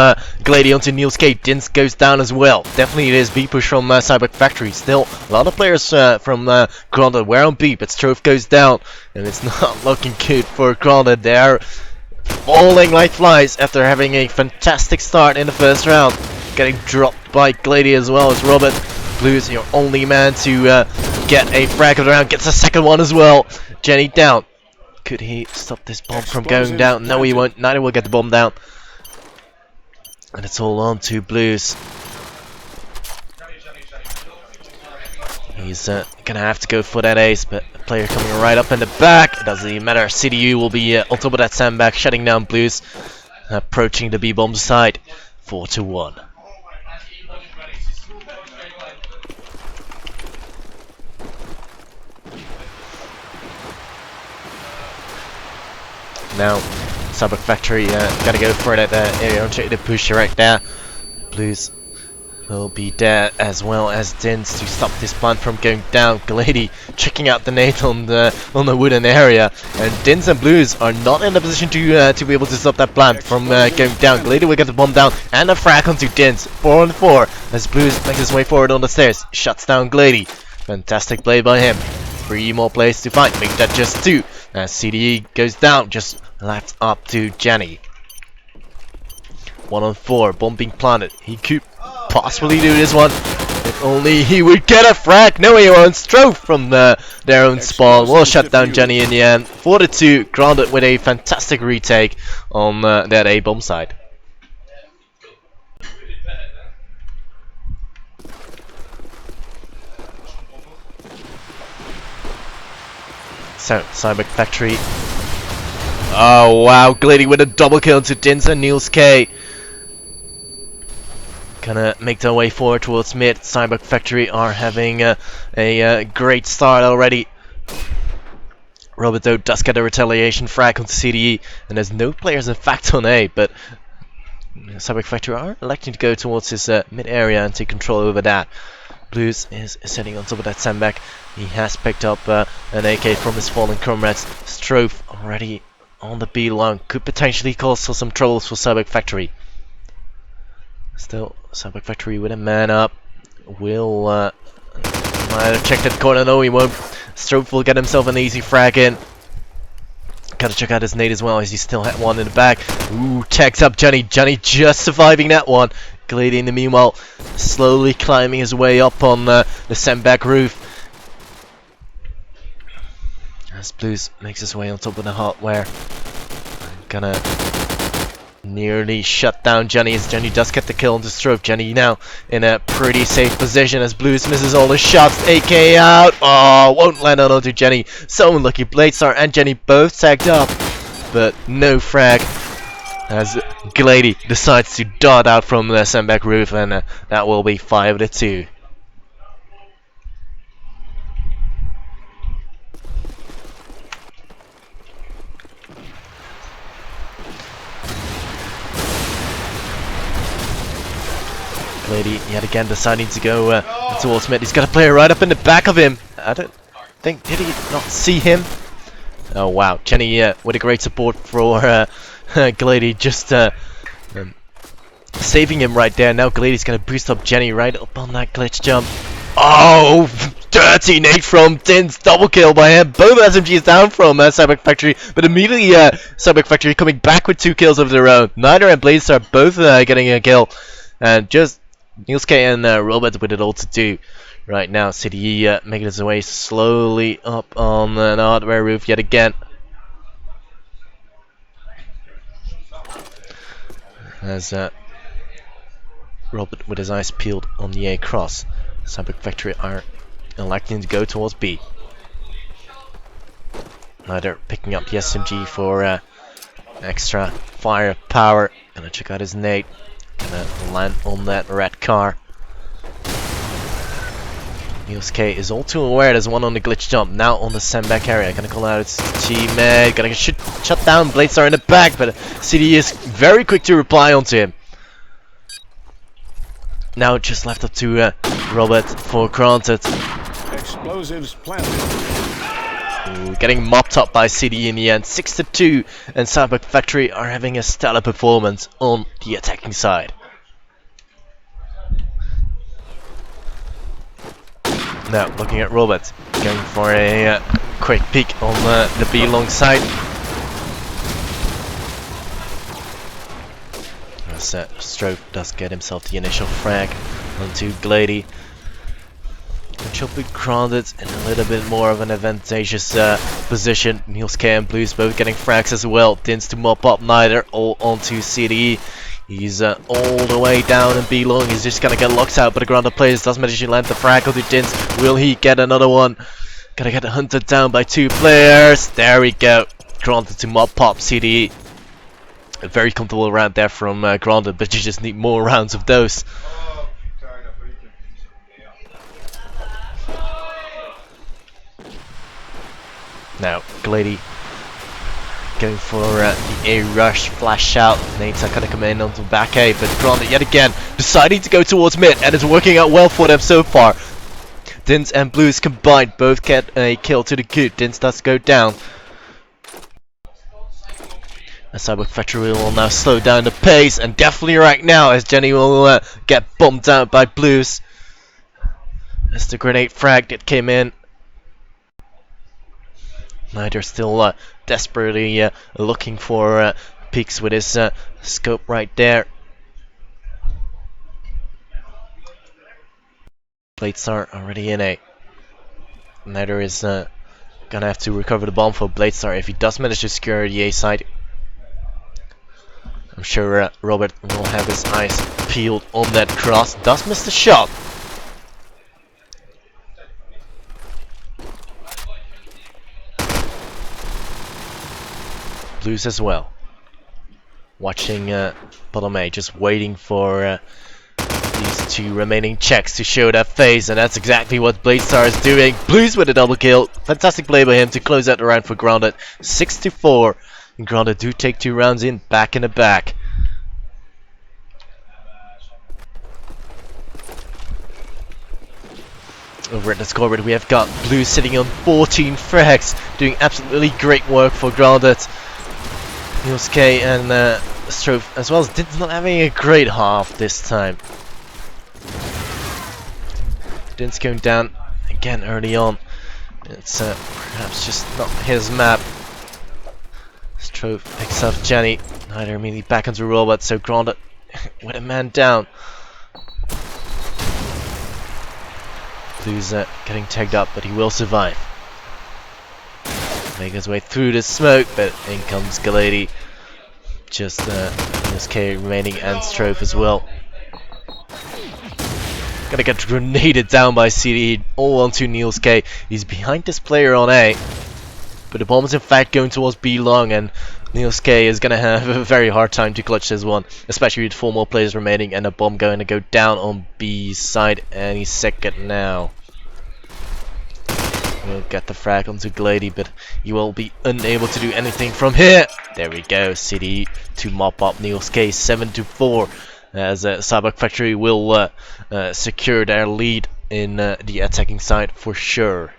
Glady onto Niels K. Dins goes down as well. Definitely it is B push from Cyborg Factory. Still, a lot of players from Granted were on B, but Strofe goes down. And it's not looking good for Granted. They are falling like flies after having a fantastic start in the first round. Getting dropped by Glady as well as Robert. Blues, your only man to get a frag of the round. Gets a second one as well. Jenny down. Could he stop this bomb from going down? No, he won't. Neither will get the bomb down. And it's all on to Blues. He's gonna have to go for that ace, but a player coming right up in the back. It doesn't even matter. CDU will be on top of that sandbag, shutting down Blues. Approaching the B-bomb side. 4-1. Now, Cyborg Factory gotta go for that area. Check the push right there. Blues will be there as well as Dins to stop this plant from going down. Glady checking out the nade on the wooden area, and Dins and Blues are not in the position to be able to stop that plant from going down. Glady will get the bomb down and a frag onto Dins. 4-4 as Blues makes his way forward on the stairs. Shuts down Glady. Fantastic play by him. 3 more plays to fight. Make that just 2. As CDE goes down, just left up to Jenny. 1-on-4, bomb being planted. He could possibly do this one. If only he would get a frag. No, he won't. Strofe from their own spawn. Will shut down Jenny in the end. 4-2, Grounded with a fantastic retake on that A bomb side. So, Cyborg Factory. Oh wow, Glady with a double kill to Dins and Niels K. Gonna make their way forward towards mid. Cyborg Factory are having a great start already. Roberto does get a retaliation frag onto CDE, and there's no players in fact on A, but Cyborg Factory are electing to go towards his mid area and take control over that. Blues is sitting on top of that sandbag. He has picked up an AK from his fallen comrades. Strofe already on the B long. Could potentially cause some troubles for Cyborg Factory. Still, Cyborg Factory with a man up. Will might have checked that corner. No, he won't. Strofe will get himself an easy frag in. Gotta check out his nade as well, as he still had one in the back. Ooh, checks up Johnny. Johnny just surviving that one. Glady in the meanwhile, slowly climbing his way up on the sandbag roof. As Blues makes his way on top of the hardware. Gonna nearly shut down Johnny, as Johnny does get the kill on the Stroke. Johnny now in a pretty safe position as Blues misses all his shots. AK out. Oh, won't land onto Johnny. So unlucky. Bladestar and Johnny both tagged up, but no frag. As Glady decides to dart out from the sandbag roof, and that will be 5-2. Lady yet again deciding to go towards mid. He's got a player right up in the back of him. I don't think, did he not see him? Oh wow, Jenny with a great support for Glady, just saving him right there. Now Glady's gonna boost up Jenny right up on that glitch jump. Oh, dirty nade from Din's, double kill by him. Both SMGs down from Cyborg Factory, but immediately Cyborg Factory coming back with 2 kills of their own. Niner and Blaze are both getting a kill, and just Niels K and Robert with it all to do right now. CDE making his way slowly up on the hardware roof yet again. As Robert with his eyes peeled on the A cross. Cyborg Factory are electing to go towards B. Neither picking up the SMG for extra firepower. Gonna check out his nade. Gonna land on that red car. Niels K is all too aware there's one on the glitch jump. Now on the sandbag area. Gonna call out its teammate. Gonna shut down Bladestar in the back, but CD is very quick to reply onto him. Now just left up to Robert for granted. Explosives planted. Ooh, getting mopped up by CD in the end. 6-2, and Cyborg Factory are having a stellar performance on the attacking side. Now looking at Robert, going for a quick peek on the B long side. Stroke does get himself the initial frag onto Glady, which will be grounded in a little bit more of an advantageous position. Niels K and Blues both getting frags as well. Dins to mop up Neither, all onto CDE. He's all the way down in B long. He's just gonna get locked out, but the grounded players does manage to land the frag onto Dins. Will he get another one? Gonna get hunted down by 2 players. There we go. Granted to mop up CDE. A very comfortable round there from Grounded, but you just need more rounds of those. Now, Glady going for the A rush, flash out. Nades are going to come in onto the back A, but Grounded yet again deciding to go towards mid, and it's working out well for them so far. Dins and Blues combined both get a kill to the good. Dins does go down. Cyborg Factory will now slow down the pace, and definitely right now as Jenny will get bombed out by Blues. As the grenade frag that came in. Neither still desperately looking for peaks with his scope right there. Bladestar already in A. Neither is gonna have to recover the bomb for Bladestar if he does manage to secure the A side. I'm sure Robert will have his eyes peeled on that cross. Does miss the shot. Blues as well. Watching bottom A, just waiting for these 2 remaining checks to show their face, and that's exactly what Bladestar is doing. Blues with a double kill. Fantastic play by him to close out the round for Grounded. 6-4. And Grounded do take 2 rounds in, back in the back. Over at the scoreboard we have got Blue sitting on 14 frags, doing absolutely great work for Grounded. Niels K and Strofe as well as Din's not having a great half this time. Din's going down again early on. It's perhaps just not his map. Strofe picks up Jenny. Neither immediately back onto Robot, so Grounded with a man down. Blues getting tagged up, but he will survive. Make his way through the smoke, but in comes Glady. Just Niels K remaining and Strofe as well. Gonna get grenaded down by CD, all onto Niels K. He's behind this player on A, but the bomb is in fact going towards B long, and Niels K is gonna have a very hard time to clutch this one, especially with 4 more players remaining and a bomb going to go down on B's side any second now. We'll get the frag onto Glady, but he will be unable to do anything from here. There we go, CD to mop up Niels K. 7-4. as Cyborg Factory will secure their lead in the attacking side for sure.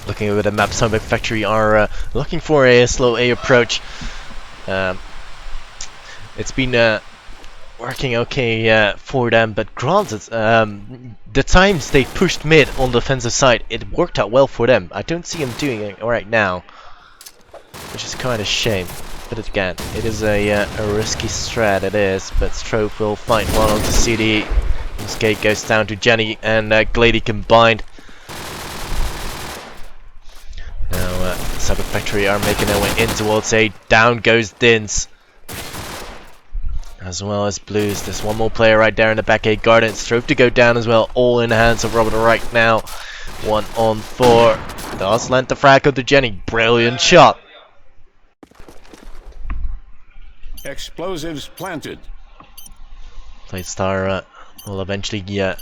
Looking over the map, Cyborg Factory are looking for a slow A approach. It's been working okay for them, but granted, the times they pushed mid on the offensive side, it worked out well for them. I don't see them doing it right now, which is kind of a shame. But again, it is a risky strat, it is, but Strobe will find one on the CD. Skate goes down to Jenny and Glady combined. Now, Cyborg Factory are making their way in towards A. Down goes Dins. As well as Blues. There's one more player right there in the back A garden. Strobe to go down as well. All in the hands of Robert right now. 1 on 4. Does land the frag to Jenny. Brilliant shot. Explosives planted. Playstar will eventually get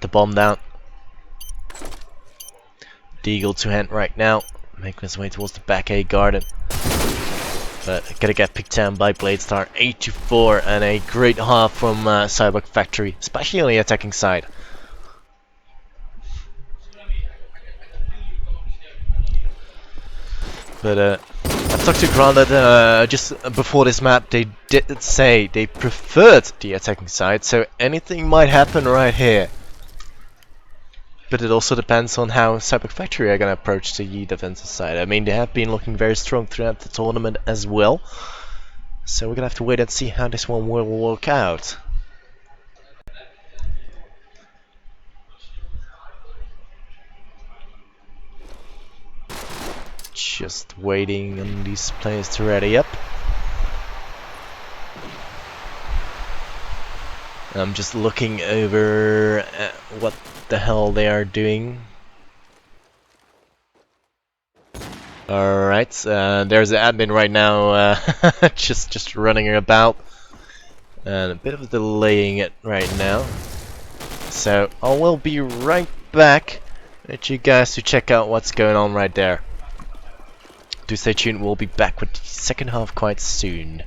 the bomb down. Deagle to hand right now. Making his way towards the back A garden. But gonna get picked down by Bladestar. 8-4 and a great half from Cyborg Factory, especially on the attacking side. But I talked to Grandad just before this map. They did say they preferred the attacking side, so anything might happen right here. But it also depends on how Cyborg Factory are going to approach the defensive side. I mean, they have been looking very strong throughout the tournament as well. So we're going to have to wait and see how this one will work out. Just waiting on these players to ready up. I'm just looking over at what the hell they are doing. Alright, there's the admin right now, just running about. And a bit of delaying it right now. So I will be right back. Let you guys to check out what's going on right there. Do stay tuned, we'll be back with the second half quite soon.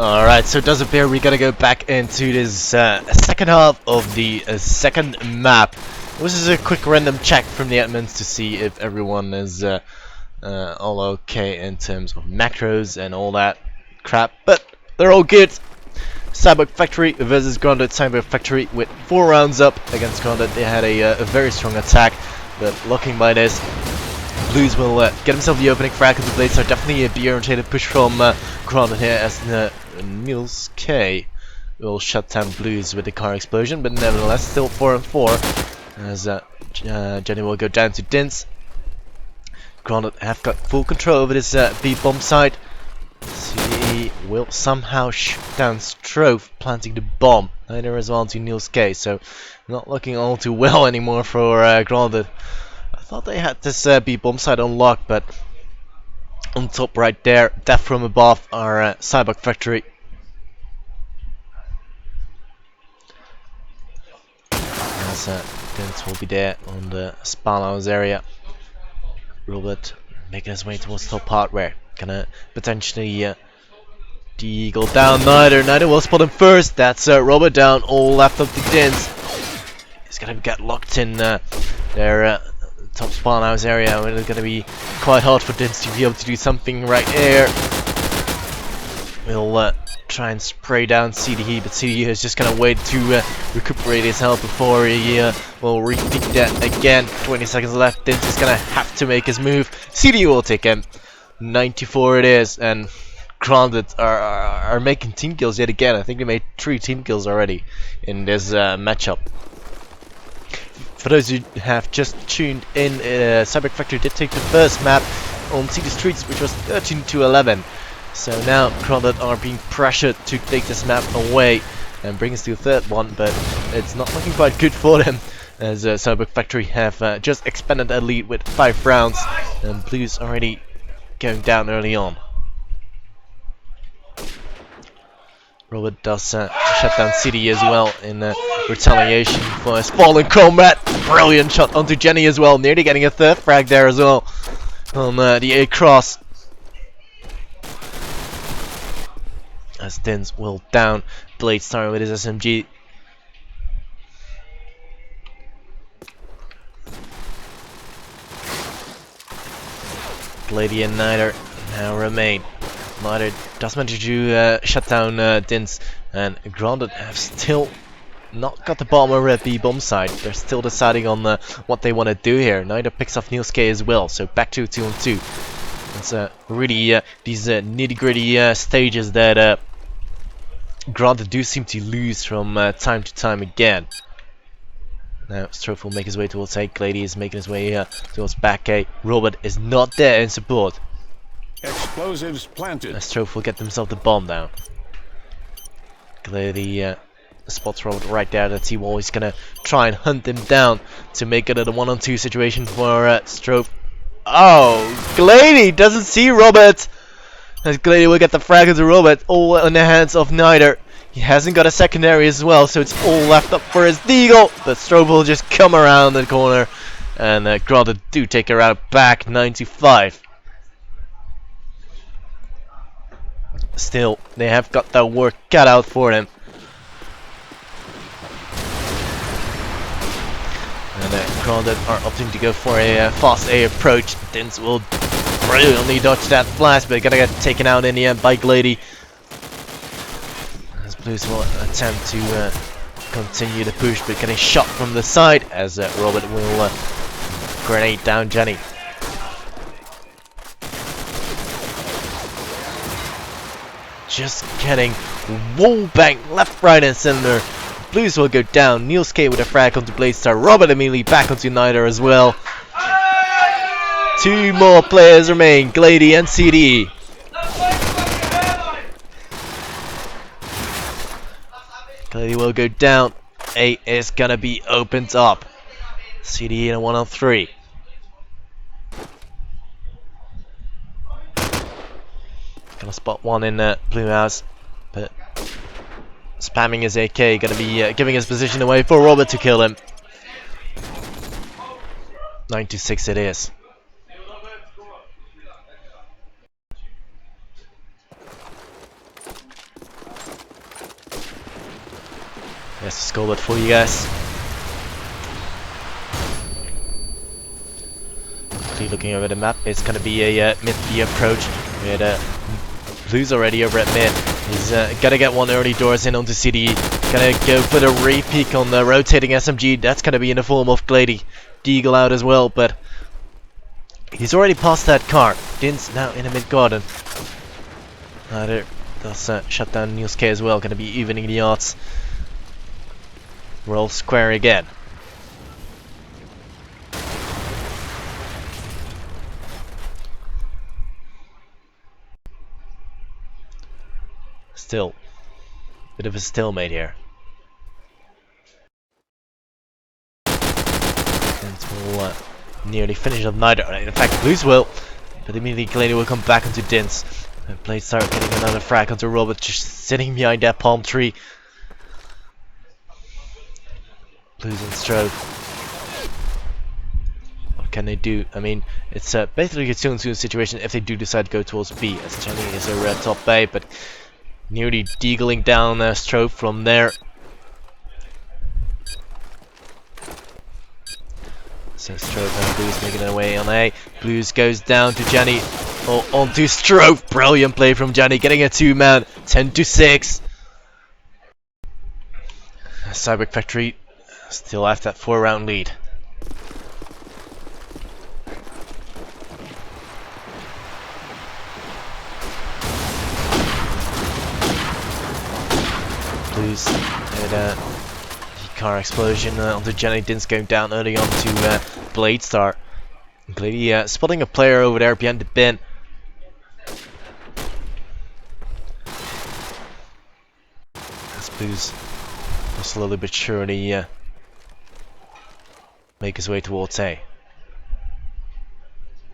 Alright, so it does appear we gotta go back into this second half of the second map. This is a quick random check from the admins to see if everyone is all okay in terms of macros and all that crap, but they're all good. Cyborg Factory versus Grounded. Cyborg Factory with 4 rounds up against Grounded. They had a very strong attack, but looking by this, Blues will get himself the opening frag of the blade, so definitely a be-orientated push from Grounded here as Niels K will shut down Blues with the car explosion, but nevertheless still 4 and 4 as Jenny will go down to Dins. Grounded have got full control over this B-bomb site. CD will somehow shoot down Strove, planting the bomb. Neither as well to Niels K, so not looking all too well anymore for Grounded. I thought they had this B-bomb site unlocked, but on top right there, death from above, our Cyborg Factory. As Dins will be there on the spawn house area. Robert making his way towards top hardware. Gonna potentially Deagle down Nider will spot him first. That's Robert down, all left up to Dins. He's gonna get locked in their top spawn house area. It's gonna be quite hard for Dins to be able to do something right here. We'll try and spray down CDE, but CDE is just gonna wait to recuperate his health before he will repeat that again. 20 seconds left. Dins is gonna have to make his move. CDE will take him. 94 it is, and Grounded are making team kills yet again. I think they made 3 team kills already in this matchup. For those who have just tuned in, Cyborg Factory did take the first map on City Streets, which was 13-11. So now Grounded are being pressured to take this map away and bring us to the third one, but it's not looking quite good for them, as Cyborg Factory have just expanded their lead with 5 rounds, and Blues already going down early on. Robert does shut down City as well in retaliation for his fallen comrade. Brilliant shot onto Jenny as well, nearly getting a 3rd frag there as well on the A-cross. As Dins will down Blade Star with his SMG. Glady and Nider now remain. Nider does manage to shut down Dins, and Grounded have still not got the bomb over at the bomb side. They're still deciding on what they want to do here. Nider picks off Niels K as well, so back to 2-on-2. It's really these nitty-gritty stages that Grounded do seem to lose from time to time again. Now Strove will make his way towards A. Glady is making his way towards back A. Robert is not there in support. Explosives planted. Strove will get himself the bomb down. Glady spots Robert right there. That T-Wall is gonna try and hunt him down to make it a 1-on-2 situation for Strove. Oh, Glady doesn't see Robert. As Glady will get the frag into Robert, all in the hands of Nider. He hasn't got a secondary as well, so it's all left up for his Deagle. But Strove will just come around the corner, and Grounded do take her out back 95. Still, they have got their work cut out for them. And Grounded are opting to go for a fast A approach. Dins will brilliantly dodge that flash, but gonna get taken out in the end by Glady. As Blues will attempt to continue the push, but getting shot from the side as Robert will grenade down Jenny. Just getting wall bang left, right, and center. Blues will go down. Niels K with a frag onto Blade Star. Robert immediately back onto Nider as well. 2 more players remain, Glady and CD. Glady will go down. A is gonna be opened up. CD in a 1-on-3. Gonna spot one in Blue House, but spamming his AK, gonna be giving his position away for Robert to kill him. 9-6 it is. There's the scoreboard for you guys. Quickly looking over the map, it's going to be a mid-B approach. We had Blues already over at mid. He's going to get one early doors in onto CD. Going to go for the re-peek on the rotating SMG. That's going to be in the form of Glady. Deagle out as well, but he's already passed that car. Din's now in the mid-garden. There does shut down Niels K as well. Going to be evening the odds. Roll square again. Still, bit of a stalemate here. And will nearly finish up neither. In fact, Blues will, but immediately Glady will come back into Dins. And Blade start getting another frag onto Robert, just sitting behind that palm tree. Blues and Stroke. What can they do? I mean, it's basically a 2-on-2 situation if they do decide to go towards B, as Jenny is a red top bay, but nearly deagling down Stroke from there. So Stroke and Blues making their way on A. Blues goes down to Jenny. Oh, onto Stroke. Brilliant play from Jenny, getting a 2-man. 10-6. Cyborg Factory still have that 4-round lead. Blues and the car explosion onto Jenny. Dins going down early on to Blade Star. Glady spotting a player over there behind the bin. As Blues slowly but surely make his way towards A.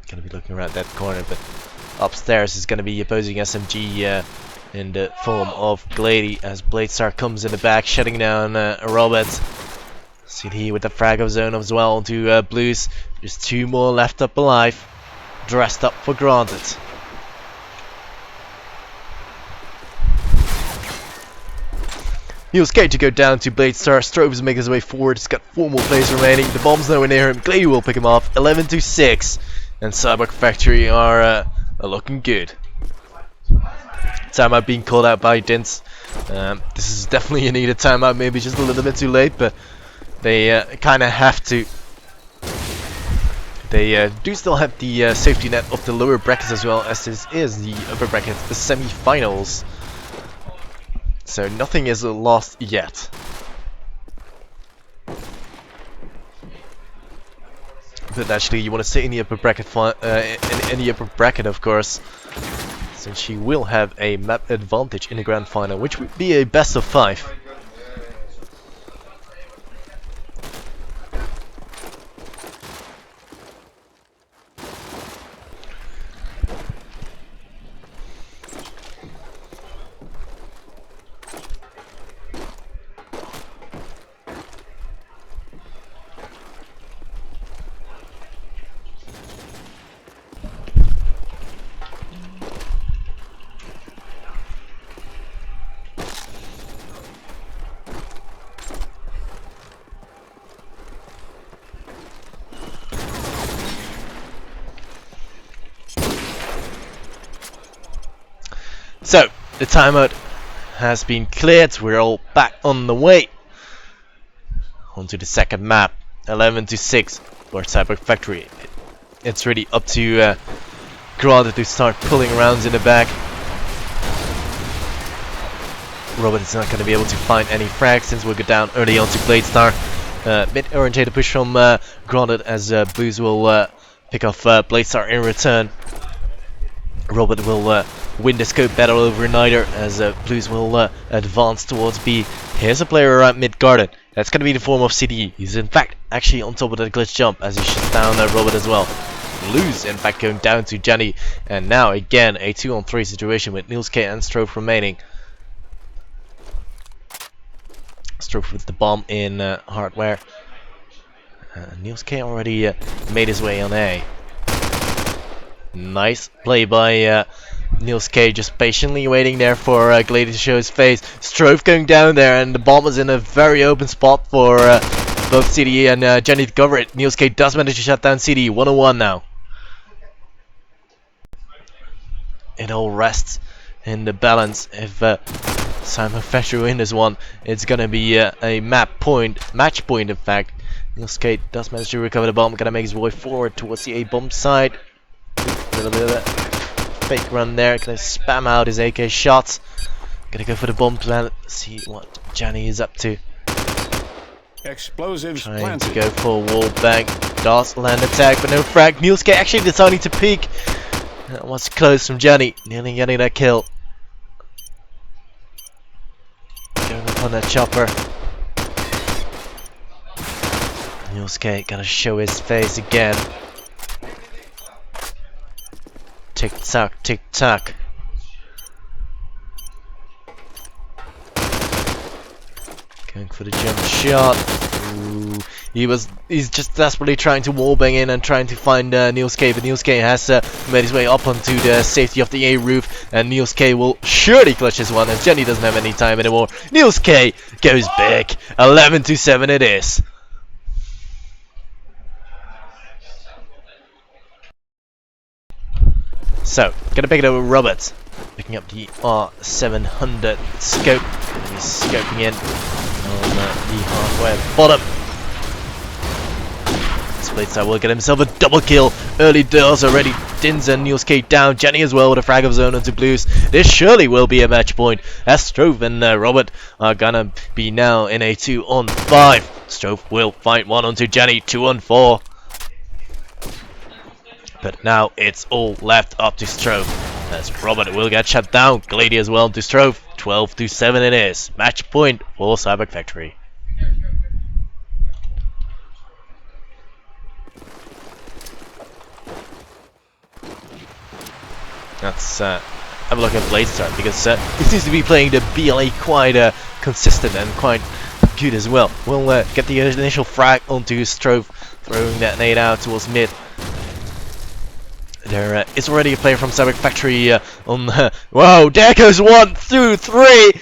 Gonna be looking around that corner, but upstairs is gonna be opposing SMG in the form of Glady as Bladestar comes in the back, shutting down Roberts. CD with the frag of zone as well onto Blues. There's 2 more left up alive, dressed up for granted. He'll skate to go down to Bladestar. Stroves make his way forward. He's got 4 more players remaining. The bomb's nowhere near him. Glady will pick him off. 11-6, and Cyborg Factory are looking good. Timeout being called out by Dins. This is definitely a needed timeout, maybe just a little bit too late, but they kind of have to. They do still have the safety net of the lower brackets as well, as this is the upper bracket, the semi-finals. So nothing is lost yet. But actually, you want to stay in the upper bracket, in the upper bracket, of course, since she will have a map advantage in the grand final, which would be a best of 5. So, the timeout has been cleared. We're all back on the way. Onto the second map. 11-6 for Cyborg Factory. It's really up to Grada to start pulling rounds in the back. Robert is not going to be able to find any frags since we'll go down early on to Bladestar. Mid-orientated push from Grada as Blues will pick off Bladestar in return. Robert will win the scope battle over Niter as Blues will advance towards B. Here's a player around mid-garden. That's going to be in the form of CD. He's in fact actually on top of the glitch jump as he shuts down Robert as well. Blues in fact going down to Jenny, and now again a 2-on-3 situation with Niels K and Strofe remaining. Strofe with the bomb in hardware. Niels K already made his way on A. Nice play by Niels K just patiently waiting there for Glady to show his face. Strove going down there, and the bomb is in a very open spot for both CD and Jenny to cover it. Niels K does manage to shut down CD. 1-on-1 now. It all rests in the balance. If Cyborg Factory win this one, it's gonna be a match point in fact. Niels K does manage to recover the bomb, gonna make his way forward towards the A-bomb side. A little bit of a fake run there, gonna spam out his AK shots. Gonna go for the bomb plant, see what Johnny is up to. Explosives Trying planted. to go for a wall bang. Does land attack, but no frag. Niels K actually deciding to peek. That was close from Johnny, nearly getting that kill. Going up on that chopper. Niels K gonna show his face again. Tick tock, tick tock. Going for the jump shot. Ooh. He's just desperately trying to wallbang in and trying to find Niels K, but Niels K has made his way up onto the safety of the A roof, and Niels K will surely clutch this one as Jenny doesn't have any time anymore. Niels K goes big. 11-7 it is. So, gonna pick it up with Robert. Picking up the R700 scope. He's scoping in on the hardware bottom. Splitside will get himself a double kill. Early doors already. Dins and Niels K down. Jenny as well with a frag of his own onto Blues. This surely will be a match point as Strove and Robert are gonna be now in a 2-on-5. Strove will fight 1 onto Jenny, 2-on-4. But now it's all left up to Strove as Robert will get shut down. Glady as well to Strove. 12-7 it is. Match point for Cyborg Factory. Let's have a look at Blade Start because he seems to be playing the BLA quite consistent and quite good as well. We'll get the initial frag onto Strove, throwing that nade out towards mid. There is already a player from Cyborg Factory on. Whoa, there goes 1, 2, 3.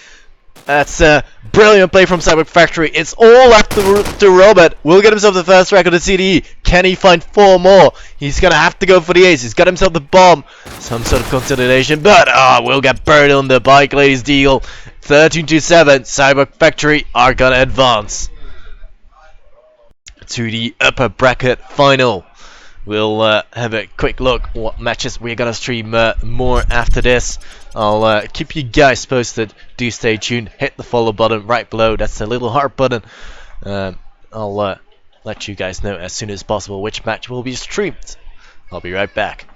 That's a brilliant play from Cyborg Factory. It's all left to Robert. Will get himself the first frag on the CDE. Can he find 4 more? He's gonna have to go for the ace. He's got himself the bomb. Some sort of consolidation, but will get buried on the bike, ladies. Deal. 13-7. Cyborg Factory are gonna advance to the upper bracket final. We'll have a quick look what matches we're gonna stream more after this. I'll keep you guys posted. Do stay tuned. Hit the follow button right below. That's the little heart button. I'll let you guys know as soon as possible which match will be streamed. I'll be right back.